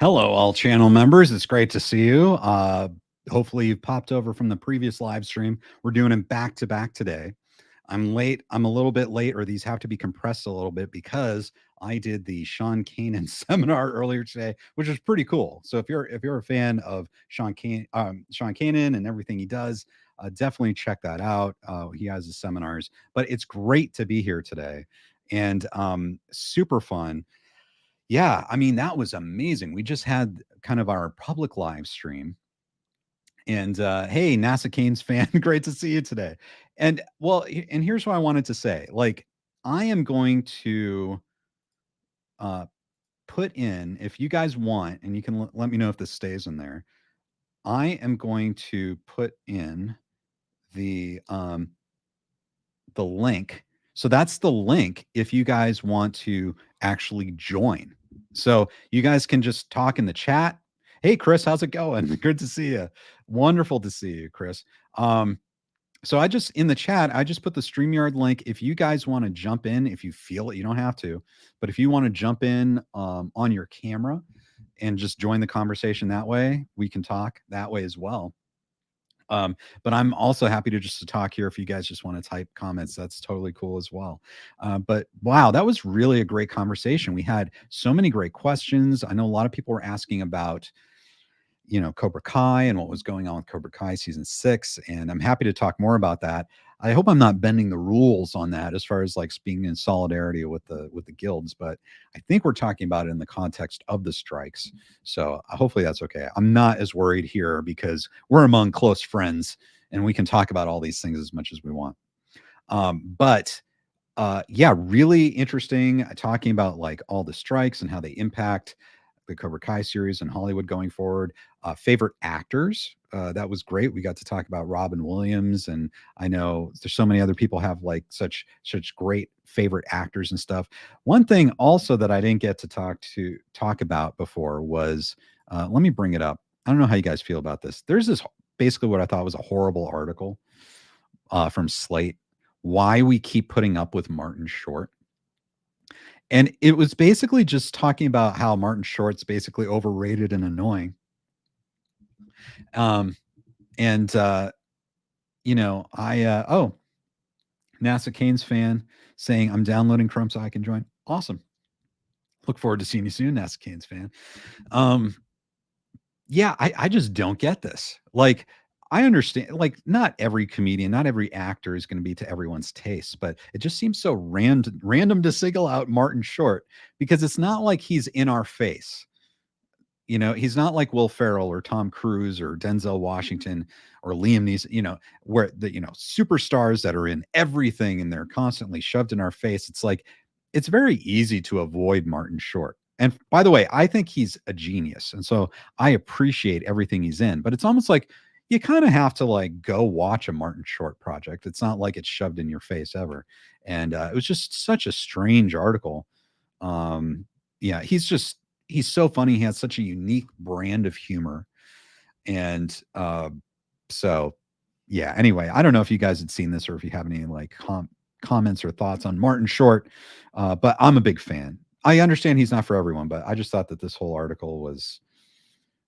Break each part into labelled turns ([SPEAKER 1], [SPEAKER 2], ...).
[SPEAKER 1] Hello, all channel members. It's great to see you. Hopefully, you popped over from the previous live stream. We're doing them back to back today. I'm late. I'm a little bit late, or these have to be compressed a little bit because I did the Sean Kanan seminar earlier today, which is pretty cool. So if you're a fan of Sean Kanan and everything he does, definitely check that out. He has his seminars, but it's great to be here today, and super fun. Yeah, I mean, that was amazing. We just had kind of our public live stream. And hey, NASA Canes fan, great to see you today. And well, and here's what I wanted to say. Like, I am going to uh put in, if you guys want, and you can let me know if this stays in there. I am going to put in the the link. So that's the link if you guys want to actually join. So you guys can just talk in the chat. Hey, Chris, how's it going? Good to see you. Wonderful to see you, Chris. So I just in the chat, I just put the StreamYard link. If you guys want to jump in, if you feel it, you don't have to, but if you want to jump in on your camera and just join the conversation that way, we can talk that way as well. But I'm also happy to just to talk here. If you guys just want to type comments, that's totally cool as well. But wow, that was really a great conversation. We had so many great questions. I know a lot of people were asking about, Cobra Kai and what was going on with Cobra Kai season 6, and I'm happy to talk more about that. I hope I'm not bending the rules on that as far as like being in solidarity with the guilds, but I think we're talking about it in the context of the strikes. So hopefully that's okay. I'm not as worried here because we're among close friends and we can talk about all these things as much as we want. But yeah, really interesting talking about like all the strikes and how they impact the Cobra Kai series and Hollywood going forward. Favorite actors, that was great. We got to talk about Robin Williams, and I know there's so many other people have like such great favorite actors and stuff. One thing also that I didn't get to talk about before was, let me bring it up. I don't know how you guys feel about this. There's this basically what I thought was a horrible article from Slate, why we keep putting up with Martin Short. And it was basically just talking about how Martin Short's basically overrated and annoying. Um, and NASA Canes fan saying I'm downloading Chrome so I can join. Awesome. Look forward to seeing you soon, NASA Canes fan. Yeah, I just don't get this. Like, I understand, like, not every comedian, not every actor is going to be to everyone's taste, but it just seems so random to single out Martin Short because it's not like he's in our face. He's not like Will Ferrell or Tom Cruise or Denzel Washington or Liam Neeson, where superstars that are in everything and they're constantly shoved in our face. It's like, it's very easy to avoid Martin Short. And by the way, I think he's a genius. And so I appreciate everything he's in, but it's almost like you kind of have to like go watch a Martin Short project. It's not like it's shoved in your face ever. And it was just such a strange article. Yeah, he's so funny. He has such a unique brand of humor. And so yeah, anyway, I don't know if you guys had seen this or if you have any like comments or thoughts on Martin Short, but I'm a big fan. I understand he's not for everyone, but I just thought that this whole article was,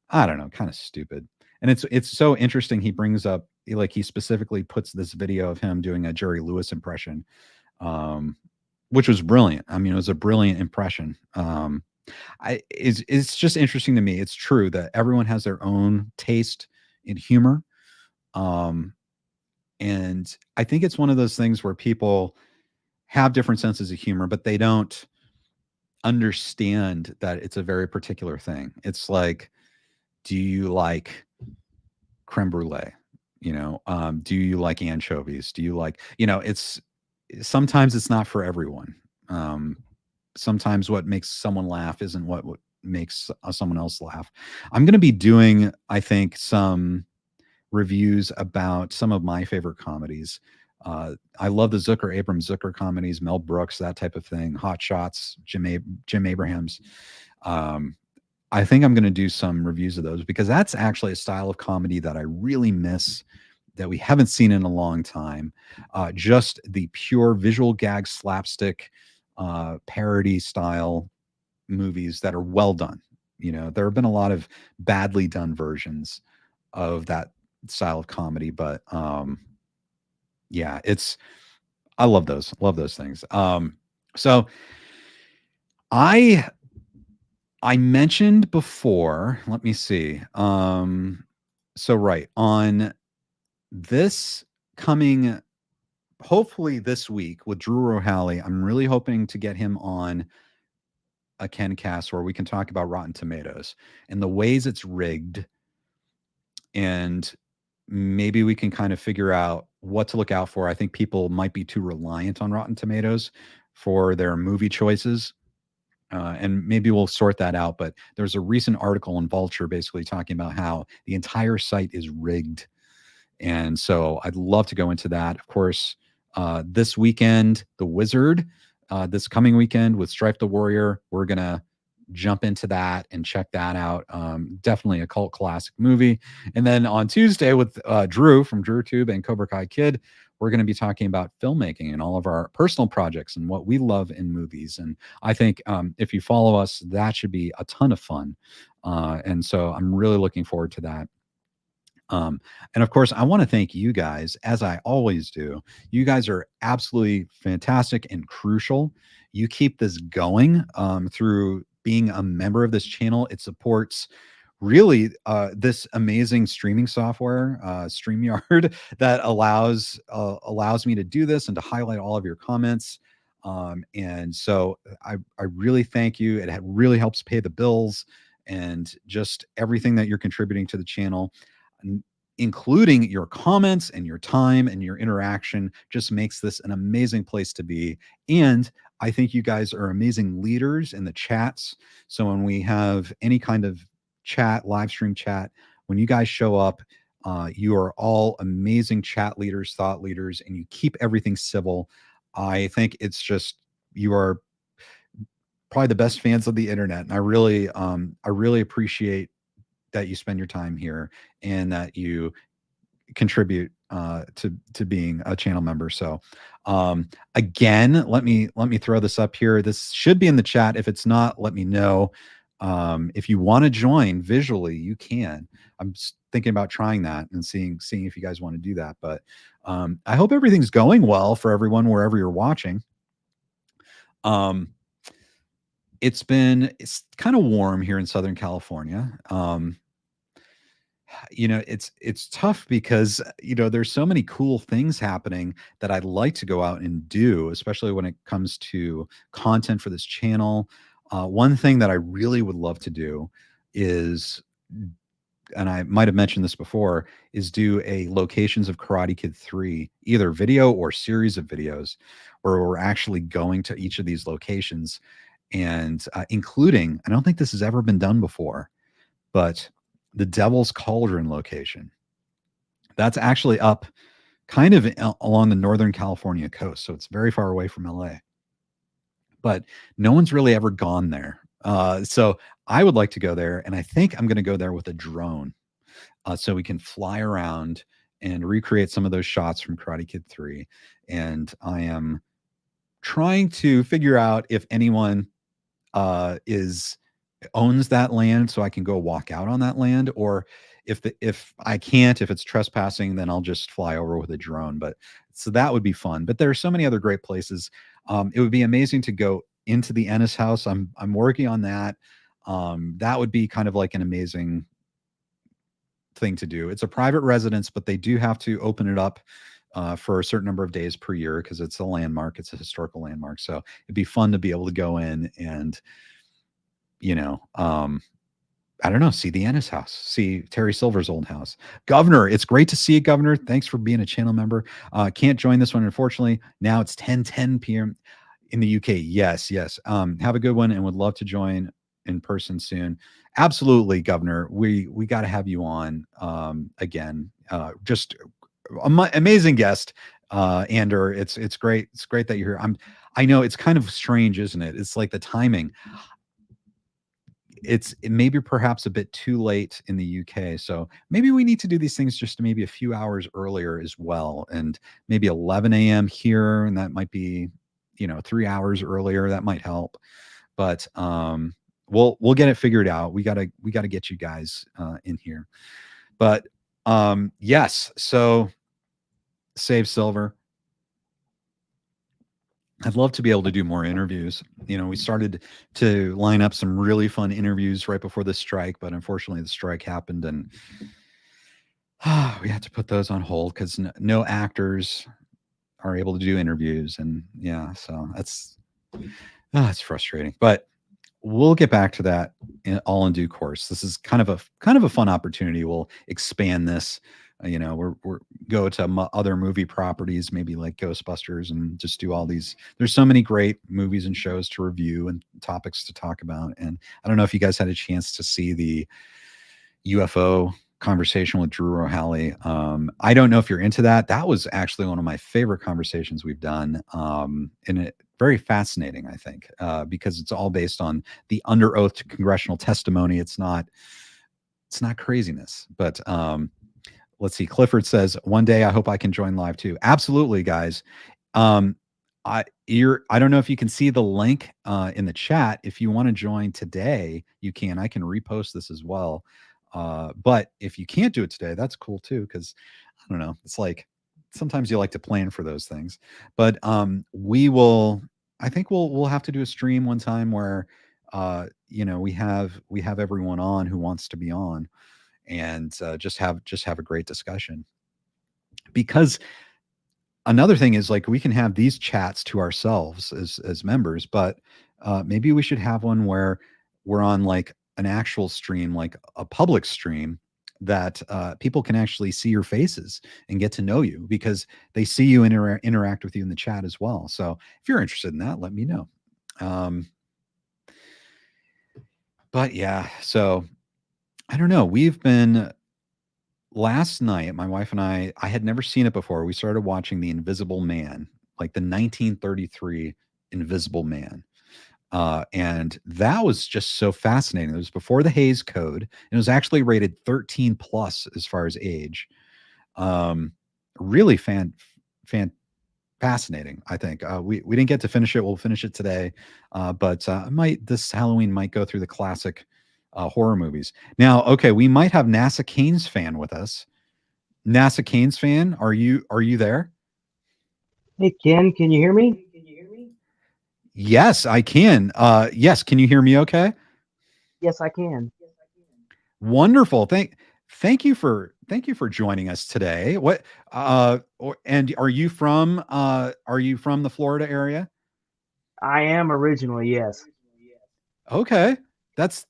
[SPEAKER 1] I don't know, kind of stupid. And it's so interesting. He brings up, like, he specifically puts this video of him doing a Jerry Lewis impression, which was brilliant. I mean, it was a brilliant impression. It's just interesting to me. It's true that everyone has their own taste in humor. And I think it's one of those things where people have different senses of humor, but they don't understand that it's a very particular thing. It's like, do you like creme brulee? Do you like anchovies? Do you like, it's sometimes it's not for everyone. Sometimes what makes someone laugh isn't what makes someone else laugh. I'm going to be doing, I think, some reviews about some of my favorite comedies. I love the Abrams Zucker comedies, Mel Brooks, that type of thing, Hot Shots, Jim Abrahams. I think I'm going to do some reviews of those because that's actually a style of comedy that I really miss, that we haven't seen in a long time. Just the pure visual gag slapstick parody style movies that are well done. You know, there have been a lot of badly done versions of that style of comedy, but yeah, it's I love those things. So I I mentioned before, let me see. So right on this coming, hopefully this week with Drew O'Halley, I'm really hoping to get him on a KenCast where we can talk about Rotten Tomatoes and the ways it's rigged, and maybe we can kind of figure out what to look out for. I think people might be too reliant on Rotten Tomatoes for their movie choices. And maybe we'll sort that out. But there's a recent article in Vulture basically talking about how the entire site is rigged. And so I'd love to go into that. Of course, this weekend, The Wizard, this coming weekend with Strife the Warrior, we're going to jump into that and check that out. Definitely a cult classic movie. And then on Tuesday with Drew from DrewTube and Cobra Kai Kid, we're going to be talking about filmmaking and all of our personal projects and what we love in movies. And I think if you follow us, that should be a ton of fun. And so I'm really looking forward to that. And of course, I want to thank you guys, as I always do. You guys are absolutely fantastic and crucial. You keep this going through being a member of this channel. It supports really this amazing streaming software, StreamYard, that allows me to do this and to highlight all of your comments. And so I really thank you. It really helps pay the bills and just everything that you're contributing to the channel, including your comments and your time and your interaction, just makes this an amazing place to be. And I think you guys are amazing leaders in the chats. So when we have any kind of chat, live stream chat, when you guys show up, you are all amazing chat leaders, thought leaders, and you keep everything civil. I think it's just, you are probably the best fans of the internet. And I really appreciate that you spend your time here and that you contribute to being a channel member. So again, let me throw this up here. This should be in the chat. If it's not, let me know. If you want to join visually, you can. I'm thinking about trying that and seeing if you guys want to do that. But I hope everything's going well for everyone wherever you're watching. It's kind of warm here in Southern California. You know, it's tough because, you know, there's so many cool things happening that I'd like to go out and do, especially when it comes to content for this channel. One thing that I really would love to do is, and I might have mentioned this before, is do a Locations of Karate Kid 3, either video or series of videos, where we're actually going to each of these locations and including, I don't think this has ever been done before, but the Devil's Cauldron location. That's actually up kind of along the Northern California coast. So it's very far away from LA, but no one's really ever gone there. So I would like to go there. And I think I'm going to go there with a drone so we can fly around and recreate some of those shots from Karate Kid 3. And I am trying to figure out if anyone owns that land so I can go walk out on that land, or if I can't, if it's trespassing, then I'll just fly over with a drone. But so that would be fun. But there are so many other great places. It would be amazing to go into the Ennis house. I'm working on that. That would be kind of like an amazing thing to do. It's a private residence, but they do have to open it up for a certain number of days per year because it's a landmark. It's a historical landmark. So it'd be fun to be able to go in and, you know, I don't know, see the Ennis house, see Terry Silver's old house. Governor, it's great to see you, Governor. Thanks for being a channel member. Can't join this one, unfortunately. Now it's 10 p.m. in the UK. Yes. Have a good one and would love to join in person soon. Absolutely, Governor. We got to have you on again. Just amazing guest. Ander, it's great. It's great that you're here. I know it's kind of strange, isn't it? It's like the timing. It may be perhaps a bit too late in the UK. So maybe we need to do these things just maybe a few hours earlier as well. And maybe 11 a.m. here. And that might be, 3 hours earlier. That might help. But we'll get it figured out. We gotta get you guys in here. But yes, so save silver. I'd love to be able to do more interviews. We started to line up some really fun interviews right before the strike, but unfortunately the strike happened and we had to put those on hold because no actors are able to do interviews. And yeah, so it's frustrating. But we'll get back to that all in due course. This is kind of a fun opportunity. We'll expand this. We're go to other movie properties, maybe like Ghostbusters, and just do all these. There's so many great movies and shows to review and topics to talk about. And I don't know if you guys had a chance to see the UFO conversation with Drew O'Halley. I don't know if you're into that. That was actually one of my favorite conversations we've done. And it very fascinating, I think, because it's all based on the under oath to congressional testimony. It's not craziness, but let's see. Clifford says, "One day I hope I can join live too." Absolutely, guys. Um, I don't know if you can see the link in the chat. If you want to join today, you can. I can repost this as well. But if you can't do it today, that's cool too. Because I don't know. It's like sometimes you like to plan for those things. But we will. I think we'll have to do a stream one time where we have everyone on who wants to be on and just have a great discussion. Because another thing is like we can have these chats to ourselves as members, but maybe we should have one where we're on like an actual stream, like a public stream that people can actually see your faces and get to know you because they see you interact with you in the chat as well. So if you're interested in that, let me know. But yeah, so I don't know. We've been last night, my wife and I had never seen it before. We started watching The Invisible Man, like the 1933 Invisible Man. And that was just so fascinating. It was before the Hays Code. And it was actually rated 13 plus as far as age. Really fascinating, I think. We didn't get to finish it. We'll finish it today. But this Halloween might go through the classic horror movies. Now, okay, we might have NASA Canes fan with us. NASA Canes fan, are you there?
[SPEAKER 2] Hey Ken, can you hear me?
[SPEAKER 1] Yes, I can. Yes, can you hear me okay?
[SPEAKER 2] Yes, I can.
[SPEAKER 1] Wonderful. Thank you for joining us today. And are you from the Florida area?
[SPEAKER 2] I am originally, yes.
[SPEAKER 1] Okay. That's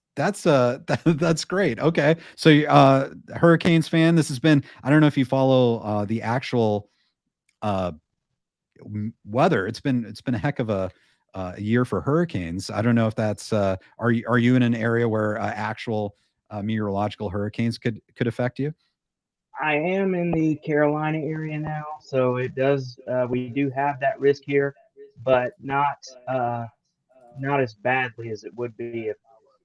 [SPEAKER 1] great. Okay. So Hurricanes fan, this has been I don't know if you follow the actual uh weather. It's been a heck of a year for hurricanes. I don't know if that's are you in an area where actual meteorological hurricanes could affect you?
[SPEAKER 2] I am in the Carolina area now, so it does. We do have that risk here, but not as badly as it would be if I was,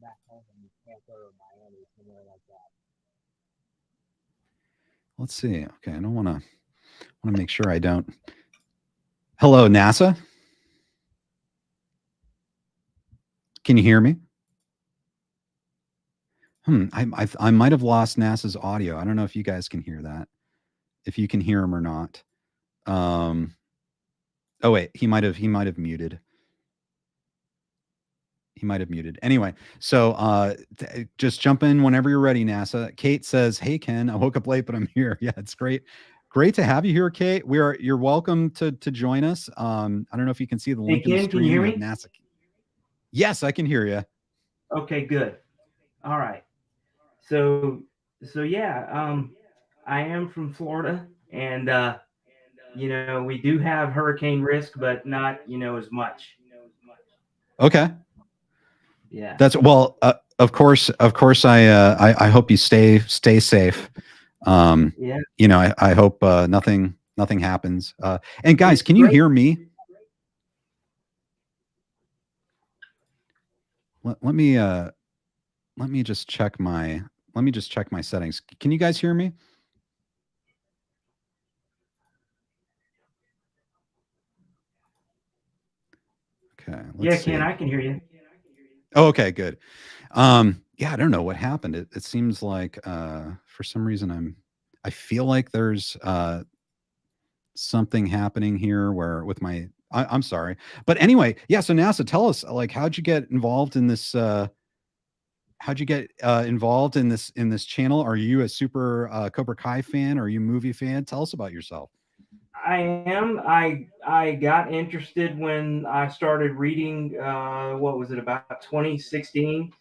[SPEAKER 2] back home in Tampa or Miami, somewhere like that.
[SPEAKER 1] Let's see. Okay, I don't want to make sure I don't. Hello, NASA. Can you hear me? I might have lost NASA's audio. I don't know if you guys can hear that. If you can hear him or not. Um. Oh wait, he might have muted. He might have muted. Anyway, so just jump in whenever you're ready, NASA. Kate says, "Hey Ken, I woke up late, but I'm here." Yeah, it's great to have you here, Kate. You're welcome to join us. I don't know if you can see the
[SPEAKER 3] Hey,
[SPEAKER 1] link in the
[SPEAKER 3] Ken, can you
[SPEAKER 1] stream.
[SPEAKER 3] hear
[SPEAKER 1] We have
[SPEAKER 3] me?
[SPEAKER 1] NASA. Yes, I can hear you.
[SPEAKER 3] Okay, good. All right. So, so yeah, I am from Florida, and we do have hurricane risk, but not, as much.
[SPEAKER 1] Okay.
[SPEAKER 3] Yeah.
[SPEAKER 1] That's well. Of course. I hope you stay safe. Um,
[SPEAKER 3] Yeah.
[SPEAKER 1] I hope nothing happens. And guys,
[SPEAKER 3] It's
[SPEAKER 1] can you
[SPEAKER 3] great.
[SPEAKER 1] hear me? Let me let me just check my settings. Can you guys hear me? Okay, let's
[SPEAKER 3] Yeah, Ken,
[SPEAKER 1] see.
[SPEAKER 3] I can hear you.
[SPEAKER 1] Oh, okay, good. Yeah, I don't know what happened. It seems like for some reason I feel like there's something happening here where with my I'm sorry. But anyway, yeah, so NASA, tell us like how'd you get involved in this how'd you get involved in this channel? Are you a super Cobra Kai fan? Are you a movie fan? Tell us about yourself.
[SPEAKER 3] I am. I got interested when I started reading. What was it, about 2016?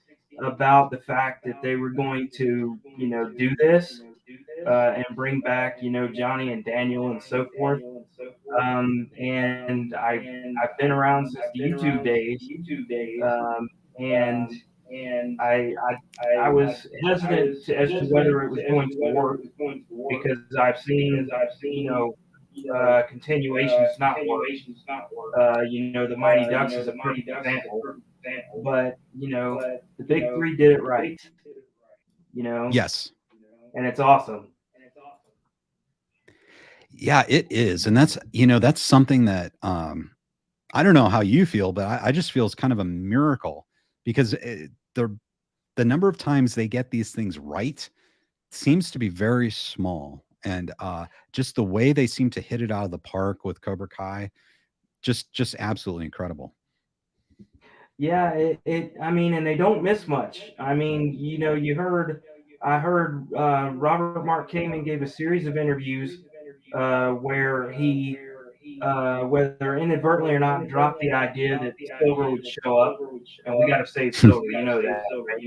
[SPEAKER 3] About the fact that they were going to, do this and bring back, Johnny and Daniel and so forth. And I've been around since the YouTube days, and I was hesitant as to whether it was going to work because I've seen, continuations not work. The Mighty Ducks is a perfect example, but the big three did it right.
[SPEAKER 1] Yes.
[SPEAKER 3] And it's awesome.
[SPEAKER 1] Yeah, it is. And that's something that I don't know how you feel, but I just feel it's kind of a miracle because the number of times they get these things right seems to be very small. And just the way they seem to hit it out of the park with Cobra Kai, just absolutely incredible.
[SPEAKER 3] Yeah, I mean, and they don't miss much. I mean, I heard Robert Mark Kamen gave a series of interviews where he, whether inadvertently or not, dropped the idea that Silver would show up, and we got to save Silver. You know that, right?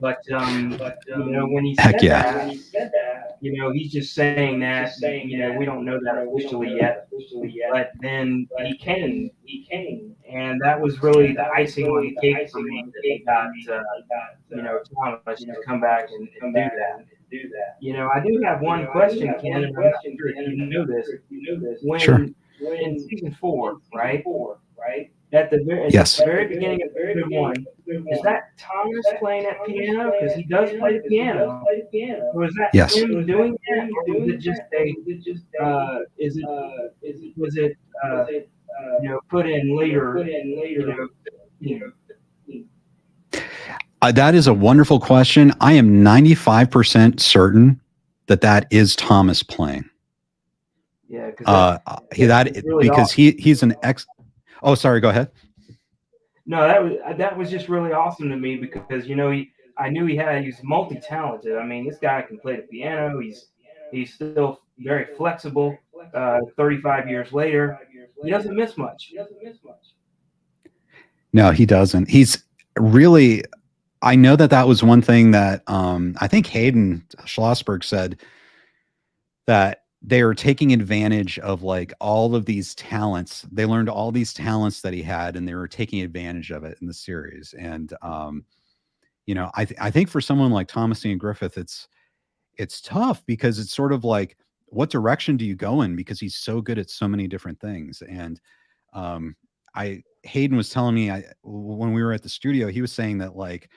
[SPEAKER 3] But when he
[SPEAKER 1] Heck
[SPEAKER 3] said
[SPEAKER 1] yeah.
[SPEAKER 3] that, he's just saying that. We don't know that officially yet. But then he came, and that was really the icing on the cake for me that they got, Thomas to come back and do that. I do have one question, Ken, and I'm not sure if you know this.
[SPEAKER 1] Sure.
[SPEAKER 3] When in season 4, right? At the
[SPEAKER 1] Yes.
[SPEAKER 3] very beginning of episode 1, is that Thomas playing that piano? Because he does play the piano. Or is that
[SPEAKER 1] Yes.
[SPEAKER 3] him doing that, or was it just was it put in later?
[SPEAKER 1] That is a wonderful question. I am 95% certain that is Thomas playing.
[SPEAKER 3] Yeah,
[SPEAKER 1] because he's an ex. Oh, sorry. Go ahead.
[SPEAKER 3] No, that was just really awesome to me because I knew he's multi-talented. I mean, this guy can play the piano. He's still very flexible. 35 years later, he doesn't miss much.
[SPEAKER 1] No, he doesn't. He's really. I know that was one thing that I think Hayden Schlossberg said that they are taking advantage of like all of these talents. They learned all these talents that he had, and they were taking advantage of it in the series. And I think for someone like Thomas Ian Griffith, it's tough because it's sort of like, what direction do you go in? Because he's so good at so many different things. And Hayden was telling me when we were at the studio, he was saying that like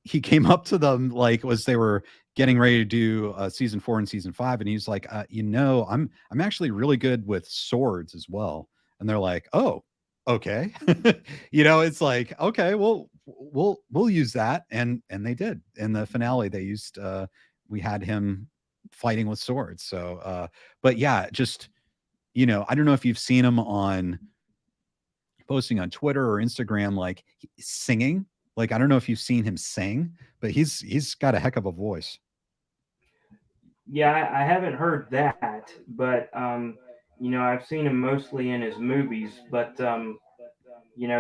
[SPEAKER 1] he came up to them like as they were getting ready to do season 4 and season 5, and he's like, I'm actually really good with swords as well. And they're like, oh, okay. It's like, okay, well, we'll use that, and they did. In the finale, they used we had him fighting with swords. So but yeah, just I don't know if you've seen him on posting on Twitter or Instagram, like singing. Like, I don't know if you've seen him sing, but he's got a heck of a voice.
[SPEAKER 3] Yeah, I haven't heard that, but I've seen him mostly in his movies. But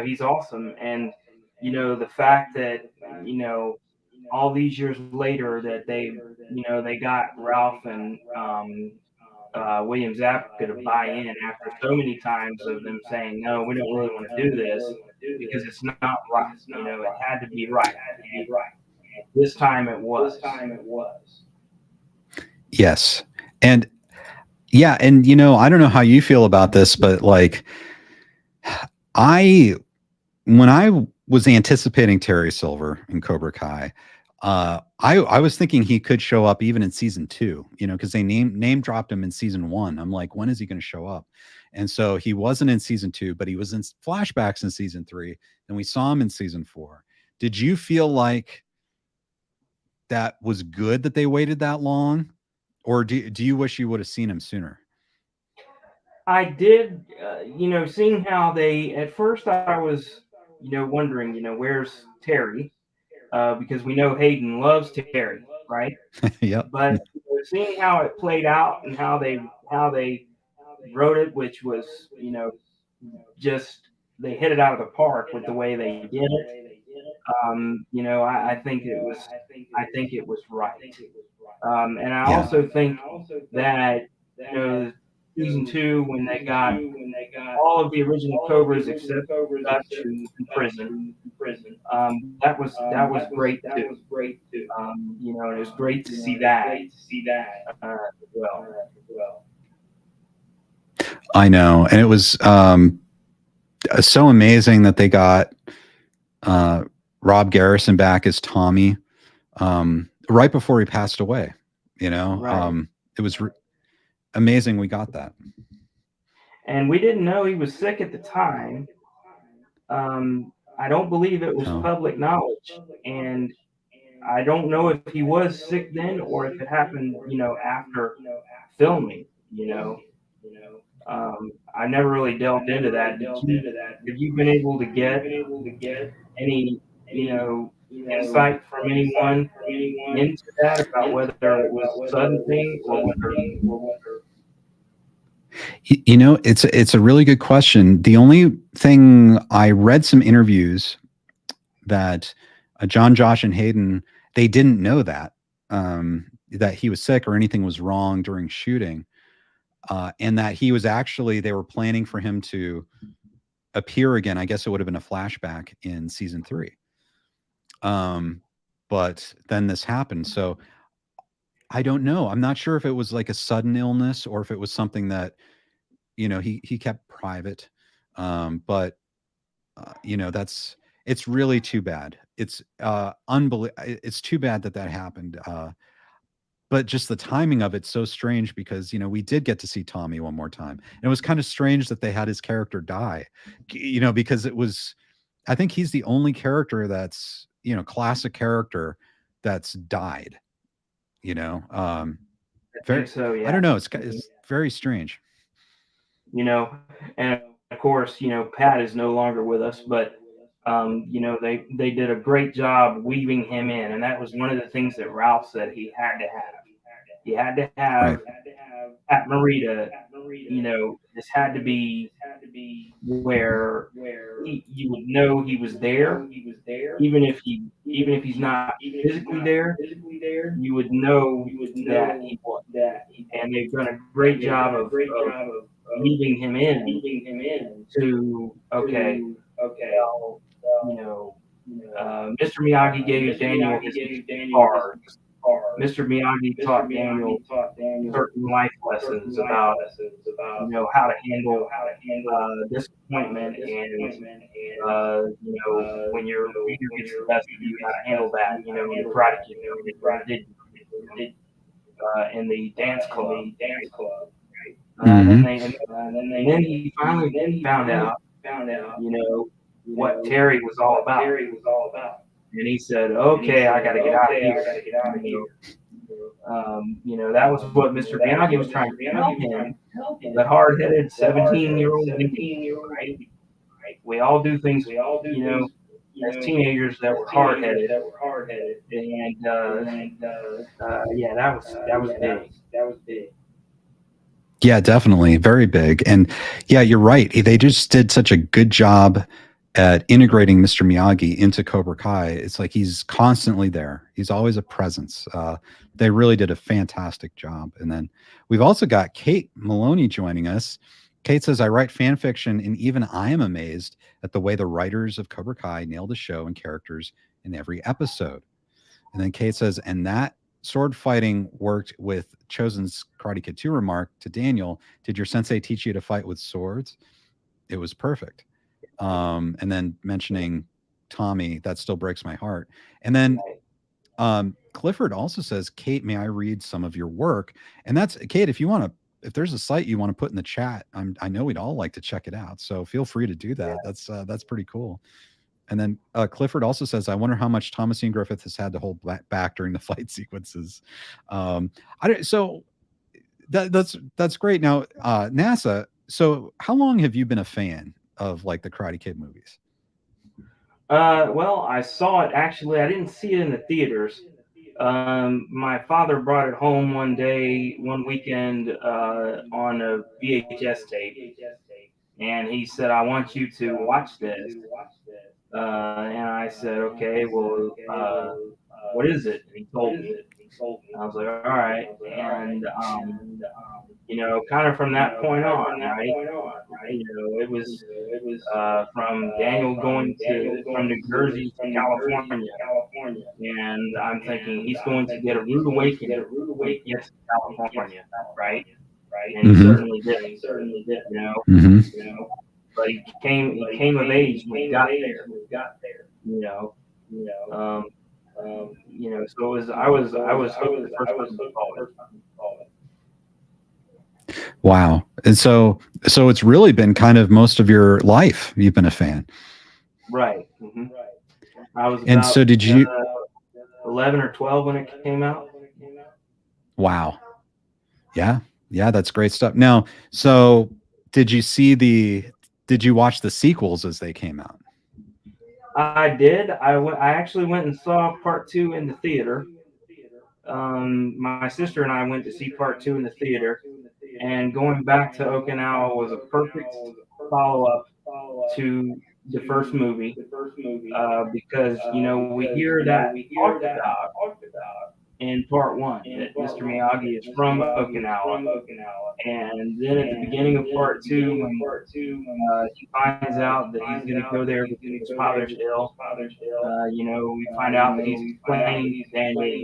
[SPEAKER 3] he's awesome, and the fact that all these years later that they got Ralph and William Zabka to buy in after so many times of them saying, no, we don't really want to do this because it's not right. It had to be right. And this time it was.
[SPEAKER 1] Yes. And yeah, and I don't know how you feel about this, but like when I was anticipating Terry Silver in Cobra Kai, I was thinking he could show up even in season 2, because they name dropped him in season 1. I'm like, when is he going to show up? And so he wasn't in season 2, but he was in flashbacks in season 3. and we saw him in season 4. Did you feel like that was good that they waited that long, or do you wish you would have seen him sooner?
[SPEAKER 3] I did, seeing how they, at first I was, wondering, where's Terry? Because we know Hayden loves Terry, right?
[SPEAKER 1] Yep.
[SPEAKER 3] But seeing how it played out and how they wrote it, which was, just they hit it out of the park with the way they did it. I think it was right. And I
[SPEAKER 1] Yeah.
[SPEAKER 3] also think that season 2, when they got all of the original Cobras except Dutch, who's in prison, that was great too. And it was great to see that as well.
[SPEAKER 1] I know, and it was so amazing that they got Rob Garrison back as Tommy right before he passed away.
[SPEAKER 3] Right.
[SPEAKER 1] It was amazing we got that.
[SPEAKER 3] And we didn't know he was sick at the time. I don't believe it was public knowledge, and I don't know if he was sick then or if it happened, after filming. I never really delved into that. Have you been able to get any, insight from anyone into that about whether it was a sudden thing or whether?
[SPEAKER 1] It's a really good question. The only thing, I read some interviews that John, Josh, and Hayden, they didn't know that he was sick or anything was wrong during shooting, and that he was actually, they were planning for him to appear again. I guess it would have been a flashback in season 3. But then this happened. So I don't know. I'm not sure if it was like a sudden illness or if it was something that, he kept private. But it's really too bad. It's it's too bad that happened. But just the timing of it's so strange because, we did get to see Tommy one more time. And it was kind of strange that they had his character die, because I think he's the only character that's, classic character that's died, very,
[SPEAKER 3] So, yeah.
[SPEAKER 1] I don't know. It's very strange.
[SPEAKER 3] And of course, Pat is no longer with us, but they did a great job weaving him in, and that was one of the things that Ralph said he had to have. He had to have Pat Morita. This had to be where you would know he was there, even if he's not physically there. You would know that he was. And they've done a great job of weaving him in to Mr. Miyagi gave Daniel his cards. Mr. Miyagi taught Daniel certain life lessons about how to handle disappointment and when your fear gets the best of you, how to handle that. In the Karate Kid, in the dance club. And then he finally found out, what Terry was all about. And he said, "Okay, I got to get out of here." That was what Mr. Miyagi was trying to tell him. The hard-headed 17-year-old, right? We all do things, as teenagers that were hard-headed. And yeah, that was big.
[SPEAKER 1] Yeah, definitely. Very big. And yeah, you're right. They just did such a good job at integrating Mr. Miyagi into Cobra Kai. It's like he's constantly there. He's always a presence. They really did a fantastic job. And then we've also got Kate Maloney joining us. Kate says, I write fan fiction, and even I am amazed at the way the writers of Cobra Kai nailed the show and characters in every episode. And then Kate says, and that sword fighting worked with Chosen's Karate Kid 2 remark to Daniel, did your sensei teach you to fight with swords? It was perfect. And then mentioning Tommy, that still breaks my heart. And then Clifford also says, Kate, may I read some of your work? And that's, Kate, if if there's a site you want to put in the chat, I know we'd all like to check it out. So feel free to do that. That's pretty cool. And then Clifford also says, I wonder how much Thomas Ian Griffith has had to hold back during the fight sequences. So that's great. Now, NASA. So how long have you been a fan of like the Karate Kid movies?
[SPEAKER 3] Well, I saw it actually. I didn't see it in the theaters. My father brought it home one weekend on a VHS tape, and he said, "I want you to watch this." And I said, "Okay, well, what is it?" And he told me. I was like, "All right," and kind of from that point on, right? It was from Daniel going from New Jersey to California, and I'm thinking he's going to get a rude awakening when he gets to California, right? And he certainly did. But he came of age when he got there. So it was I was hooked the first time I saw it.
[SPEAKER 1] Wow. And so it's really been kind of most of your life you've been a fan.
[SPEAKER 3] Right. Mm-hmm. I was
[SPEAKER 1] and so did you
[SPEAKER 3] 11 or 12 when it came out.
[SPEAKER 1] Wow. Yeah, that's great stuff. Now, so did you watch the sequels as they came out?
[SPEAKER 3] I did. I actually went and saw part 2 in the theater. My sister and I went to see part 2 in the theater, and going back to Okinawa was a perfect follow-up to the first movie, because we hear that talked about in part 1 that Mr. Miyagi is from Okinawa, and then at the beginning of part 2, when he finds out that he's going to go there because his father's ill, we find out that he's explaining to Daniel,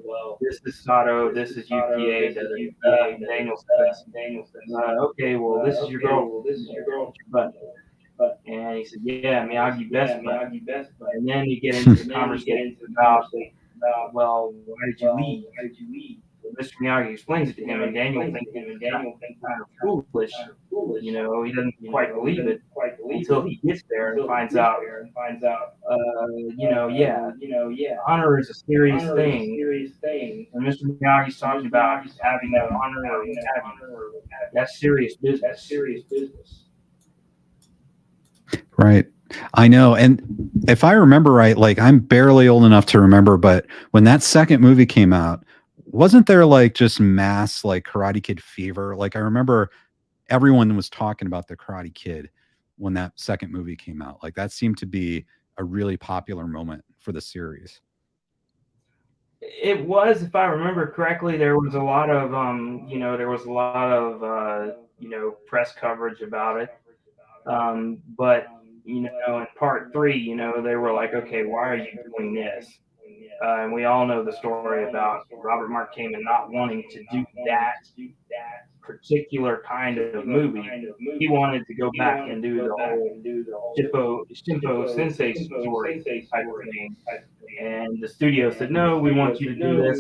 [SPEAKER 3] well, this is Sato, this is UPA, Daniel says, okay, well, this is your girl, but. And he said, yeah, Miyagi best bud. And then you get into the conversation about, well, why did you leave? Mr. Miyagi explains it to him, and Daniel thinks kind of foolish. He doesn't quite believe it until he gets there and finds out. Honor is a serious thing. And Mr. Miyagi's talking about having that honor or what have you. That's serious business.
[SPEAKER 1] Right. I know. And if I remember right, like I'm barely old enough to remember, but when that second movie came out, wasn't there like just mass like Karate Kid fever? Like I remember everyone was talking about the Karate Kid when that second movie came out. Like that seemed to be a really popular moment for the series.
[SPEAKER 3] It was, if I remember correctly, there was a lot of press coverage about it. But in part 3, they were like, okay, why are you doing this? And we all know the story about Robert Mark Kamen not wanting to do that particular kind of movie. He wanted to go back and do the whole Shimpo Sensei story type of thing. And the studio said, no, we want you to do this,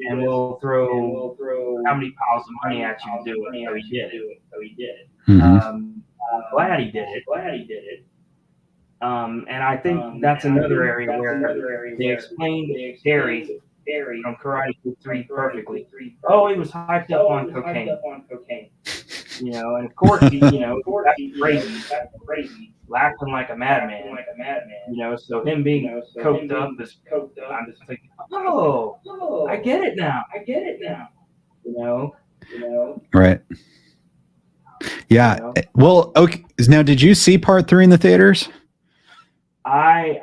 [SPEAKER 3] and we'll throw how many piles of money at you to do it. So he did it. I'm glad he did it. And I think that's another area where they explained Terry from Karate Kid 3 perfectly. Oh, he was hyped up on cocaine. And of course that's crazy. Laughing like a madman. So him being coked up is, I'm just thinking, oh, I get it now.
[SPEAKER 1] Right. Yeah. Well, okay. Now, did you see part 3 in the theaters?
[SPEAKER 3] I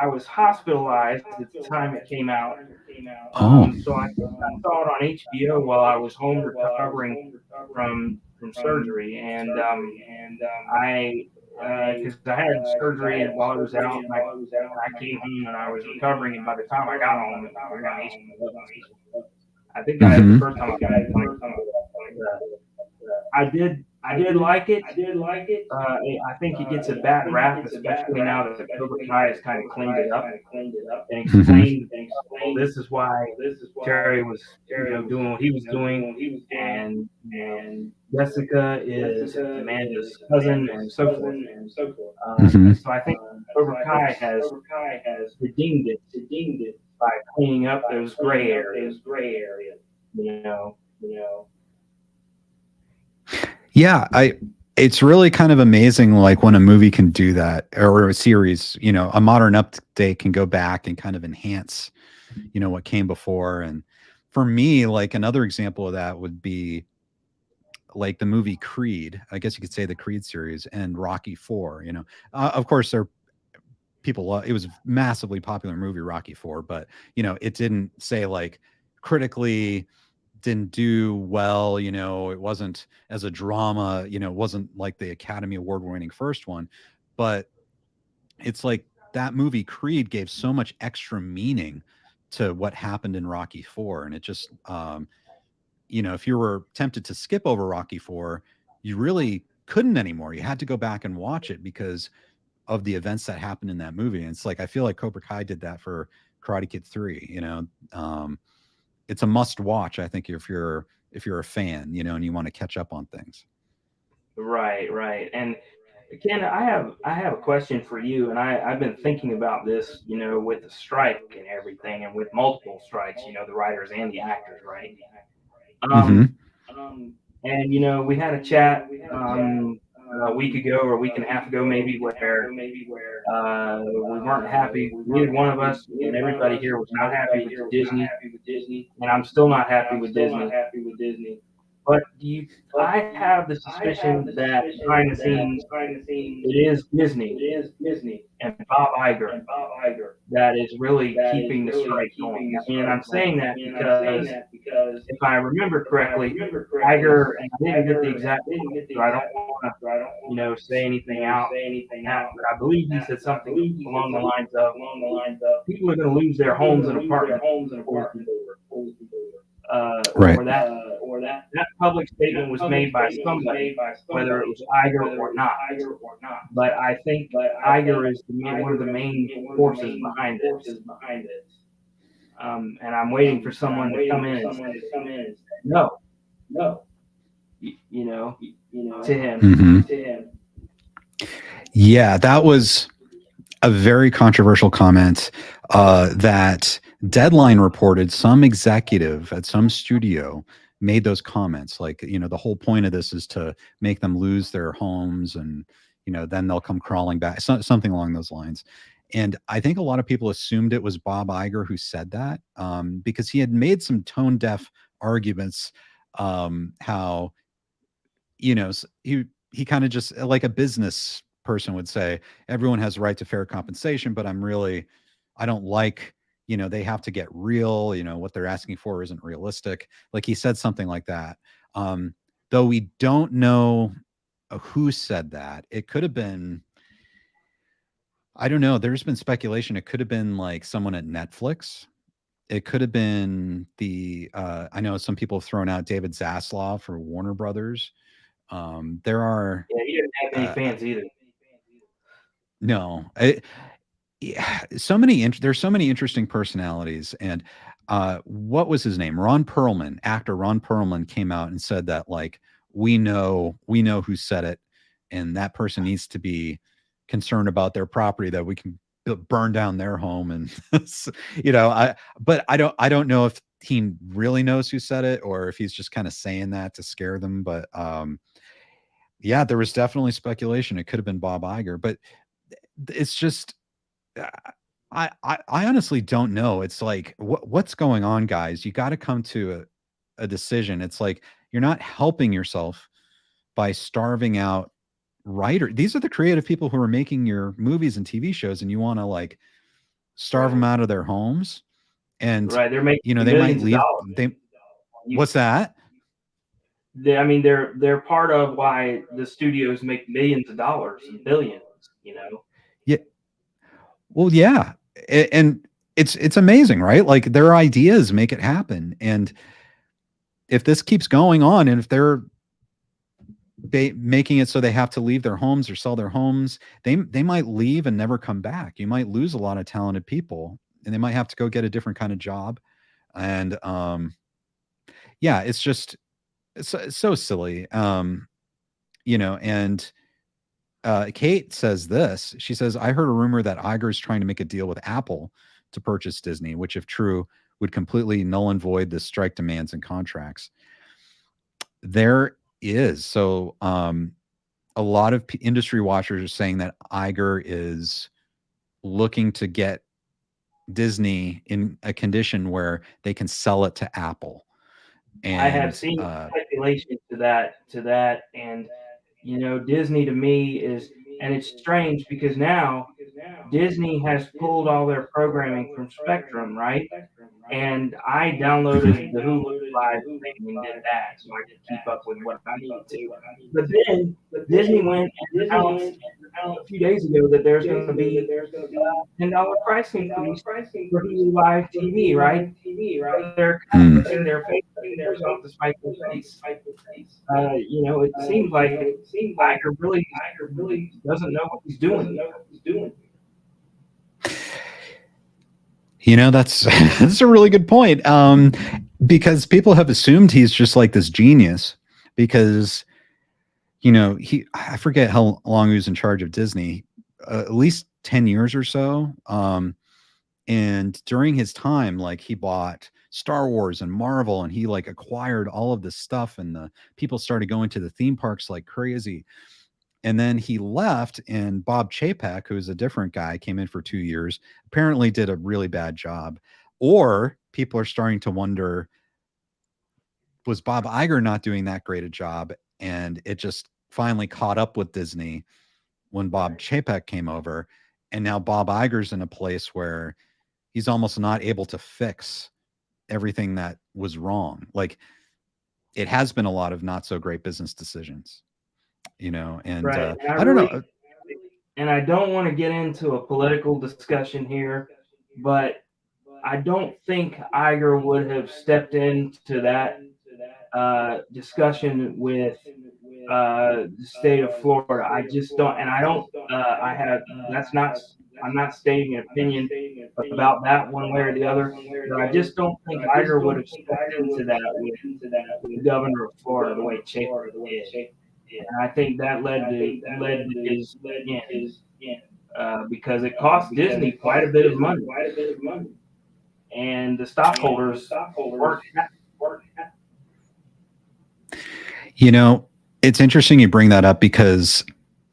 [SPEAKER 3] was hospitalized at the time it came out. So I saw it on HBO while I was home recovering from surgery, and because I had surgery and while I was out, and I came home and I was recovering, and by the time I got home, it was on HBO. I think I had the first time I got it. I did I did like it. I think it gets a bad rap, especially now that Cobra Kai has kind of cleaned it up and explained, well, this is why Terry was, doing what he was doing, and Jessica is Amanda's cousin, and so forth.
[SPEAKER 1] Mhm.
[SPEAKER 3] So I think Cobra Kai has redeemed it by cleaning up those gray areas. You know,
[SPEAKER 1] Yeah, it's really kind of amazing, like when a movie can do that, or a series, a modern update can go back and kind of enhance, what came before. And for me, like another example of that would be like the movie Creed. I guess you could say the Creed series and Rocky 4, of course there people it was a massively popular movie, Rocky 4, but it didn't say like critically didn't do well, it wasn't as a drama, it wasn't like the Academy Award winning first one, but it's like that movie Creed gave so much extra meaning to what happened in Rocky 4. And it just if you were tempted to skip over Rocky 4, you really couldn't anymore. You had to go back and watch it because of the events that happened in that movie. And it's like I feel like Cobra Kai did that for Karate Kid 3, it's a must watch, I think, if you're a fan, and you want to catch up on things.
[SPEAKER 3] right. And Ken, I have a question for you, and I've been thinking about this, with the strike and everything, and with multiple strikes, the writers and the actors, right?
[SPEAKER 1] Mm-hmm.
[SPEAKER 3] And we had a chat a week ago or a week and a half ago, maybe, where we weren't happy. Neither one of us and everybody here was not happy with Disney, and I'm still not happy with Disney. But I have the suspicion that behind the scenes, it is Disney and Bob Iger that is really keeping the strike going. And I'm saying that because if I remember correctly, Iger, and I didn't get the exact quote, so I don't want to, say anything out, but I believe he said something along the lines of, people are going to lose their homes and apartments.
[SPEAKER 1] Right.
[SPEAKER 3] Or that public statement was made by somebody, whether it was Iger or not. But I think Iger is one of the main forces behind this. And I'm waiting for someone to come in and say, no, to him.
[SPEAKER 1] Mm-hmm. Yeah, that was a very controversial comment that Deadline reported some executive at some studio made those comments. Like, the whole point of this is to make them lose their homes and, then they'll come crawling back, something along those lines. And I think a lot of people assumed it was Bob Iger who said that because he had made some tone deaf arguments how, he kind of just like a business person would say, everyone has a right to fair compensation, but I don't like, they have to get real, what they're asking for isn't realistic. Like he said something like that. Though we don't know who said that. It could have been, I don't know. There's been speculation. It could have been like someone at Netflix. It could have been I know some people have thrown out David Zaslav for Warner Brothers. There are.
[SPEAKER 3] Yeah, he didn't have any fans either.
[SPEAKER 1] No, yeah, there's so many interesting personalities. And what was his name? Actor Ron Perlman came out and said that like we know who said it, and that person needs to be concerned about their property, that we can burn down their home. And but I don't know if he really knows who said it or if he's just kind of saying that to scare them. But yeah, there was definitely speculation. It could have been Bob Iger, but it's just, I honestly don't know. It's like, what's going on, guys? You got to come to a decision. It's like, you're not helping yourself by starving out writers. These are the creative people who are making your movies and TV shows, and you want to like starve them out of their homes. And
[SPEAKER 3] they're making,
[SPEAKER 1] they might leave. What's that?
[SPEAKER 3] They're part of why the studios make millions of dollars and billions.
[SPEAKER 1] Yeah. Well, yeah. And it's amazing, right? Like their ideas make it happen. And if this keeps going on, and if they're making it so they have to leave their homes or sell their homes. They might leave and never come back. You might lose a lot of talented people, and they might have to go get a different kind of job. And yeah, it's just it's so silly. And Kate says this. She says, I heard a rumor that Iger is trying to make a deal with Apple to purchase Disney, which, if true, would completely null and void the strike demands and contracts. There is. So a lot of industry watchers are saying that Iger is looking to get Disney in a condition where they can sell it to Apple. And
[SPEAKER 3] I have seen speculation to that, and Disney to me is, and it's strange because now Disney has pulled all their programming from Spectrum, right? And I downloaded the Hulu Live thing and did that so I could keep up with what I needed to. But then Disney went and announced a few days ago that there's going to be a $10 price increase for Hulu Live TV, right? They're kind of putting their face off the spike of face. It seems like Iger really doesn't know what he's doing.
[SPEAKER 1] That's a really good point. Because people have assumed he's just like this genius because, I forget how long he was in charge of Disney, at least 10 years or so. And during his time, like, he bought Star Wars and Marvel, and he like acquired all of this stuff, and the people started going to the theme parks like crazy. And then he left, and Bob Chapek, who is a different guy, came in for 2 years, apparently did a really bad job. Or people are starting to wonder, was Bob Iger not doing that great a job? And it just finally caught up with Disney when Bob Chapek came over. And now Bob Iger's in a place where he's almost not able to fix everything that was wrong. Like, it has been a lot of not so great business decisions. And
[SPEAKER 3] right.
[SPEAKER 1] I don't know.
[SPEAKER 3] And I don't want to get into a political discussion here, but I don't think Iger would have stepped into that discussion with the state of Florida. I just don't, and I don't. I'm not stating an opinion about that one way or the other. But I just don't think Iger would have stepped into that with the governor of Florida the way Chapek did. And I think that led to his end, because it cost Disney quite a bit of money, and the stockholders weren't happy.
[SPEAKER 1] It's interesting you bring that up because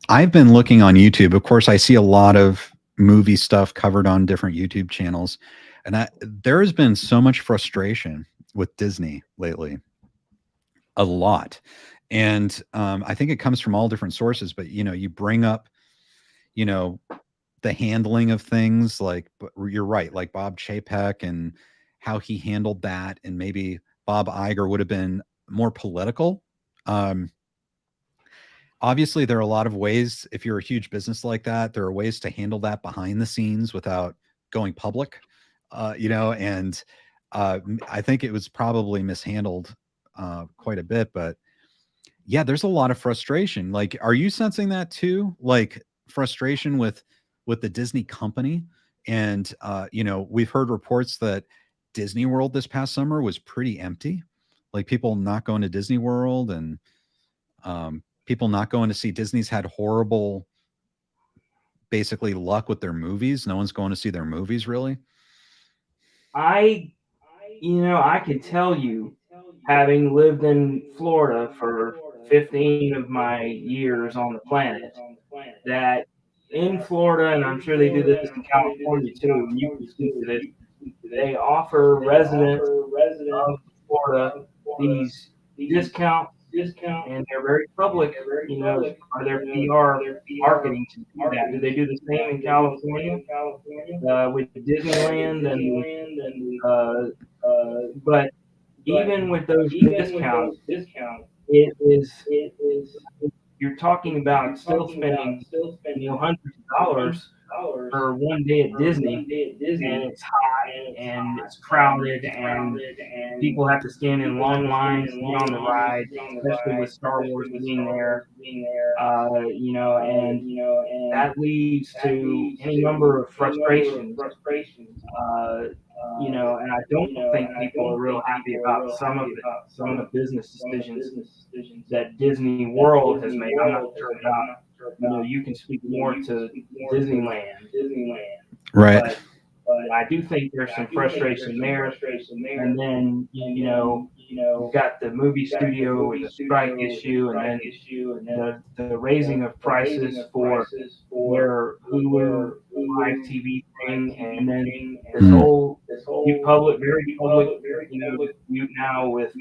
[SPEAKER 1] I've been looking on YouTube. Of course, I see a lot of movie stuff covered on different YouTube channels, and there has been so much frustration with Disney lately, a lot. And I think it comes from all different sources, but you bring up, the handling of things, like, but you're right, like Bob Chapek and how he handled that, and maybe Bob Iger would have been more political. Obviously, there are a lot of ways, if you're a huge business like that, there are ways to handle that behind the scenes without going public, and I think it was probably mishandled quite a bit, but yeah, there's a lot of frustration. Like, are you sensing that too? Like, frustration with the Disney company? And we've heard reports that Disney World this past summer was pretty empty, like people not going to Disney World, and people not going to see Disney's had horrible, basically, luck with their movies. No one's going to see their movies, really.
[SPEAKER 3] I can tell you, having lived in Florida for 15 of my years on the planet, that in Florida, and I'm sure they do this in California too, and you can speak to this, they offer residents of Florida these discounts, and they're very public, for their PR marketing to do that. Do they do the same in California with Disneyland but even with those discounts, it is, you're talking about still spending hundreds of dollars for one day at Disney, and it's hot and it's crowded and people have to stand in long lines to get on the ride, especially with Star Wars being there, and that leads to any number of frustrations, and I don't think people are real happy about some of the business decisions that Disney World has made. I'm not sure about, you can speak more to Disneyland,
[SPEAKER 1] Right.
[SPEAKER 3] but I do think there's some frustration there. And then, you've got the movie studio with the strike issue, and then the raising of prices for their Hulu live TV thing, and then this whole very public, dispute now with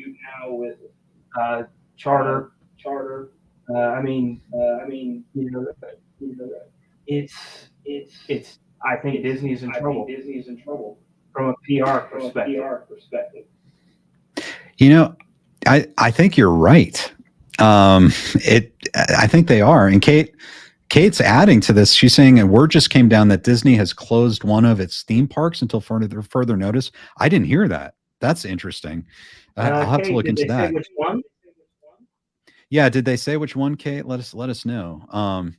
[SPEAKER 3] Charter. I mean, it's. I think Disney is in trouble from a PR perspective.
[SPEAKER 1] I think you're right. I think they are. And Kate's adding to this. She's saying a word just came down that Disney has closed one of its theme parks until further notice. I didn't hear that. That's interesting. I'll have to look into that.
[SPEAKER 3] Say which one?
[SPEAKER 1] Yeah, did they say which one, Kate? Let us know.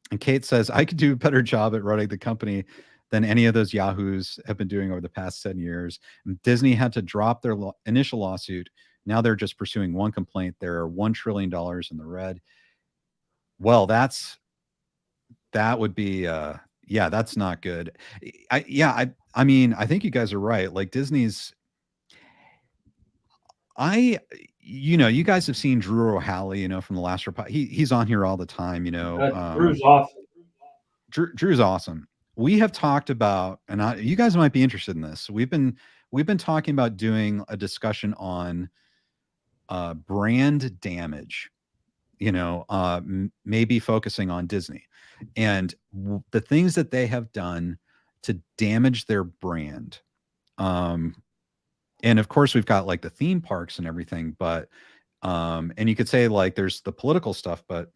[SPEAKER 1] And Kate says, I could do a better job at running the company than any of those yahoos have been doing over the past 10 years. And Disney had to drop their initial lawsuit. Now they're just pursuing one complaint. They're $1 trillion in the red. Well, that would be, that's not good. I mean, I think you guys are right. Like Disney's, you guys have seen Drew O'Halley, from the last report. He's on here all the time,
[SPEAKER 3] Drew's awesome.
[SPEAKER 1] Drew's awesome. We have talked about, and you guys might be interested in this. We've been talking about doing a discussion on brand damage, maybe focusing on Disney and the things that they have done to damage their brand. And of course, we've got like the theme parks and everything, but and you could say like there's the political stuff, but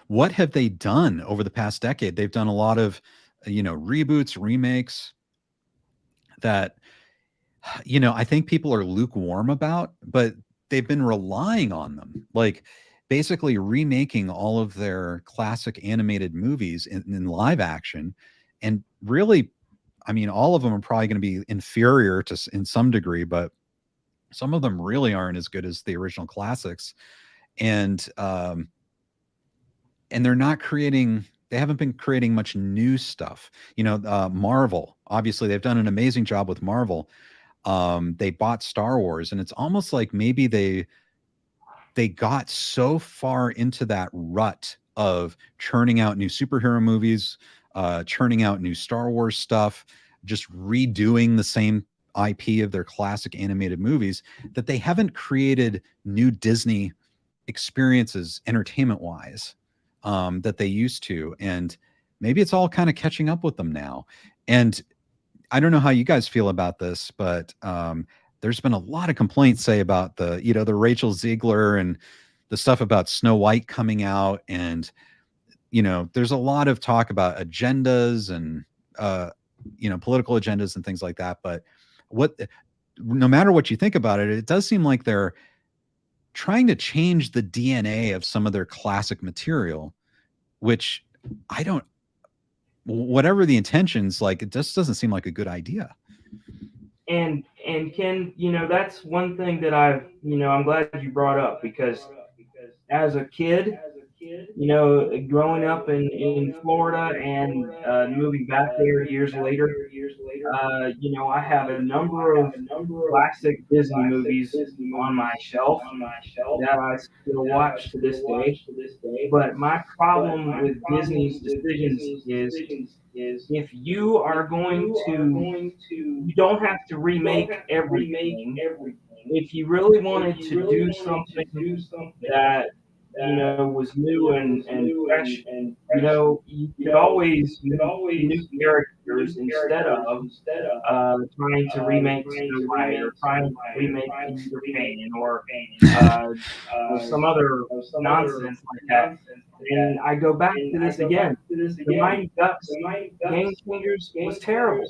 [SPEAKER 1] what have they done over the past decade? They've done a lot of, reboots, remakes that, I think people are lukewarm about, but they've been relying on them, like basically remaking all of their classic animated movies in live action. And really, I mean, all of them are probably going to be inferior in some degree, but some of them really aren't as good as the original classics. And they haven't been creating much new stuff. Marvel, obviously they've done an amazing job with Marvel. They bought Star Wars, and it's almost like maybe they got so far into that rut of churning out new superhero movies, churning out new Star Wars stuff, just redoing the same IP of their classic animated movies, that they haven't created new Disney experiences entertainment wise that they used to. And maybe it's all kind of catching up with them now. And I don't know how you guys feel about this, but there's been a lot of complaints, say, about the Rachel Ziegler and the stuff about Snow White coming out. And, there's a lot of talk about agendas and, political agendas and things like that. But no matter what you think about it, it does seem like they're trying to change the DNA of some of their classic material, which whatever the intentions, like, it just doesn't seem like a good idea.
[SPEAKER 3] And Ken, that's one thing that I'm glad you brought up, because as a kid, growing up in Florida and moving back there years later, I have a number of classic Disney movies on my shelf that I still watch to this day. But my problem with Disney's decisions is, if you are going to, you don't have to remake everything. If you really wanted to do something that was new and fresh. You could always make new characters instead of trying to remake Snow White or trying to remake Peter Pan or some other nonsense like that. And I go back to this again. The Mighty Ducks Game Changers was terrible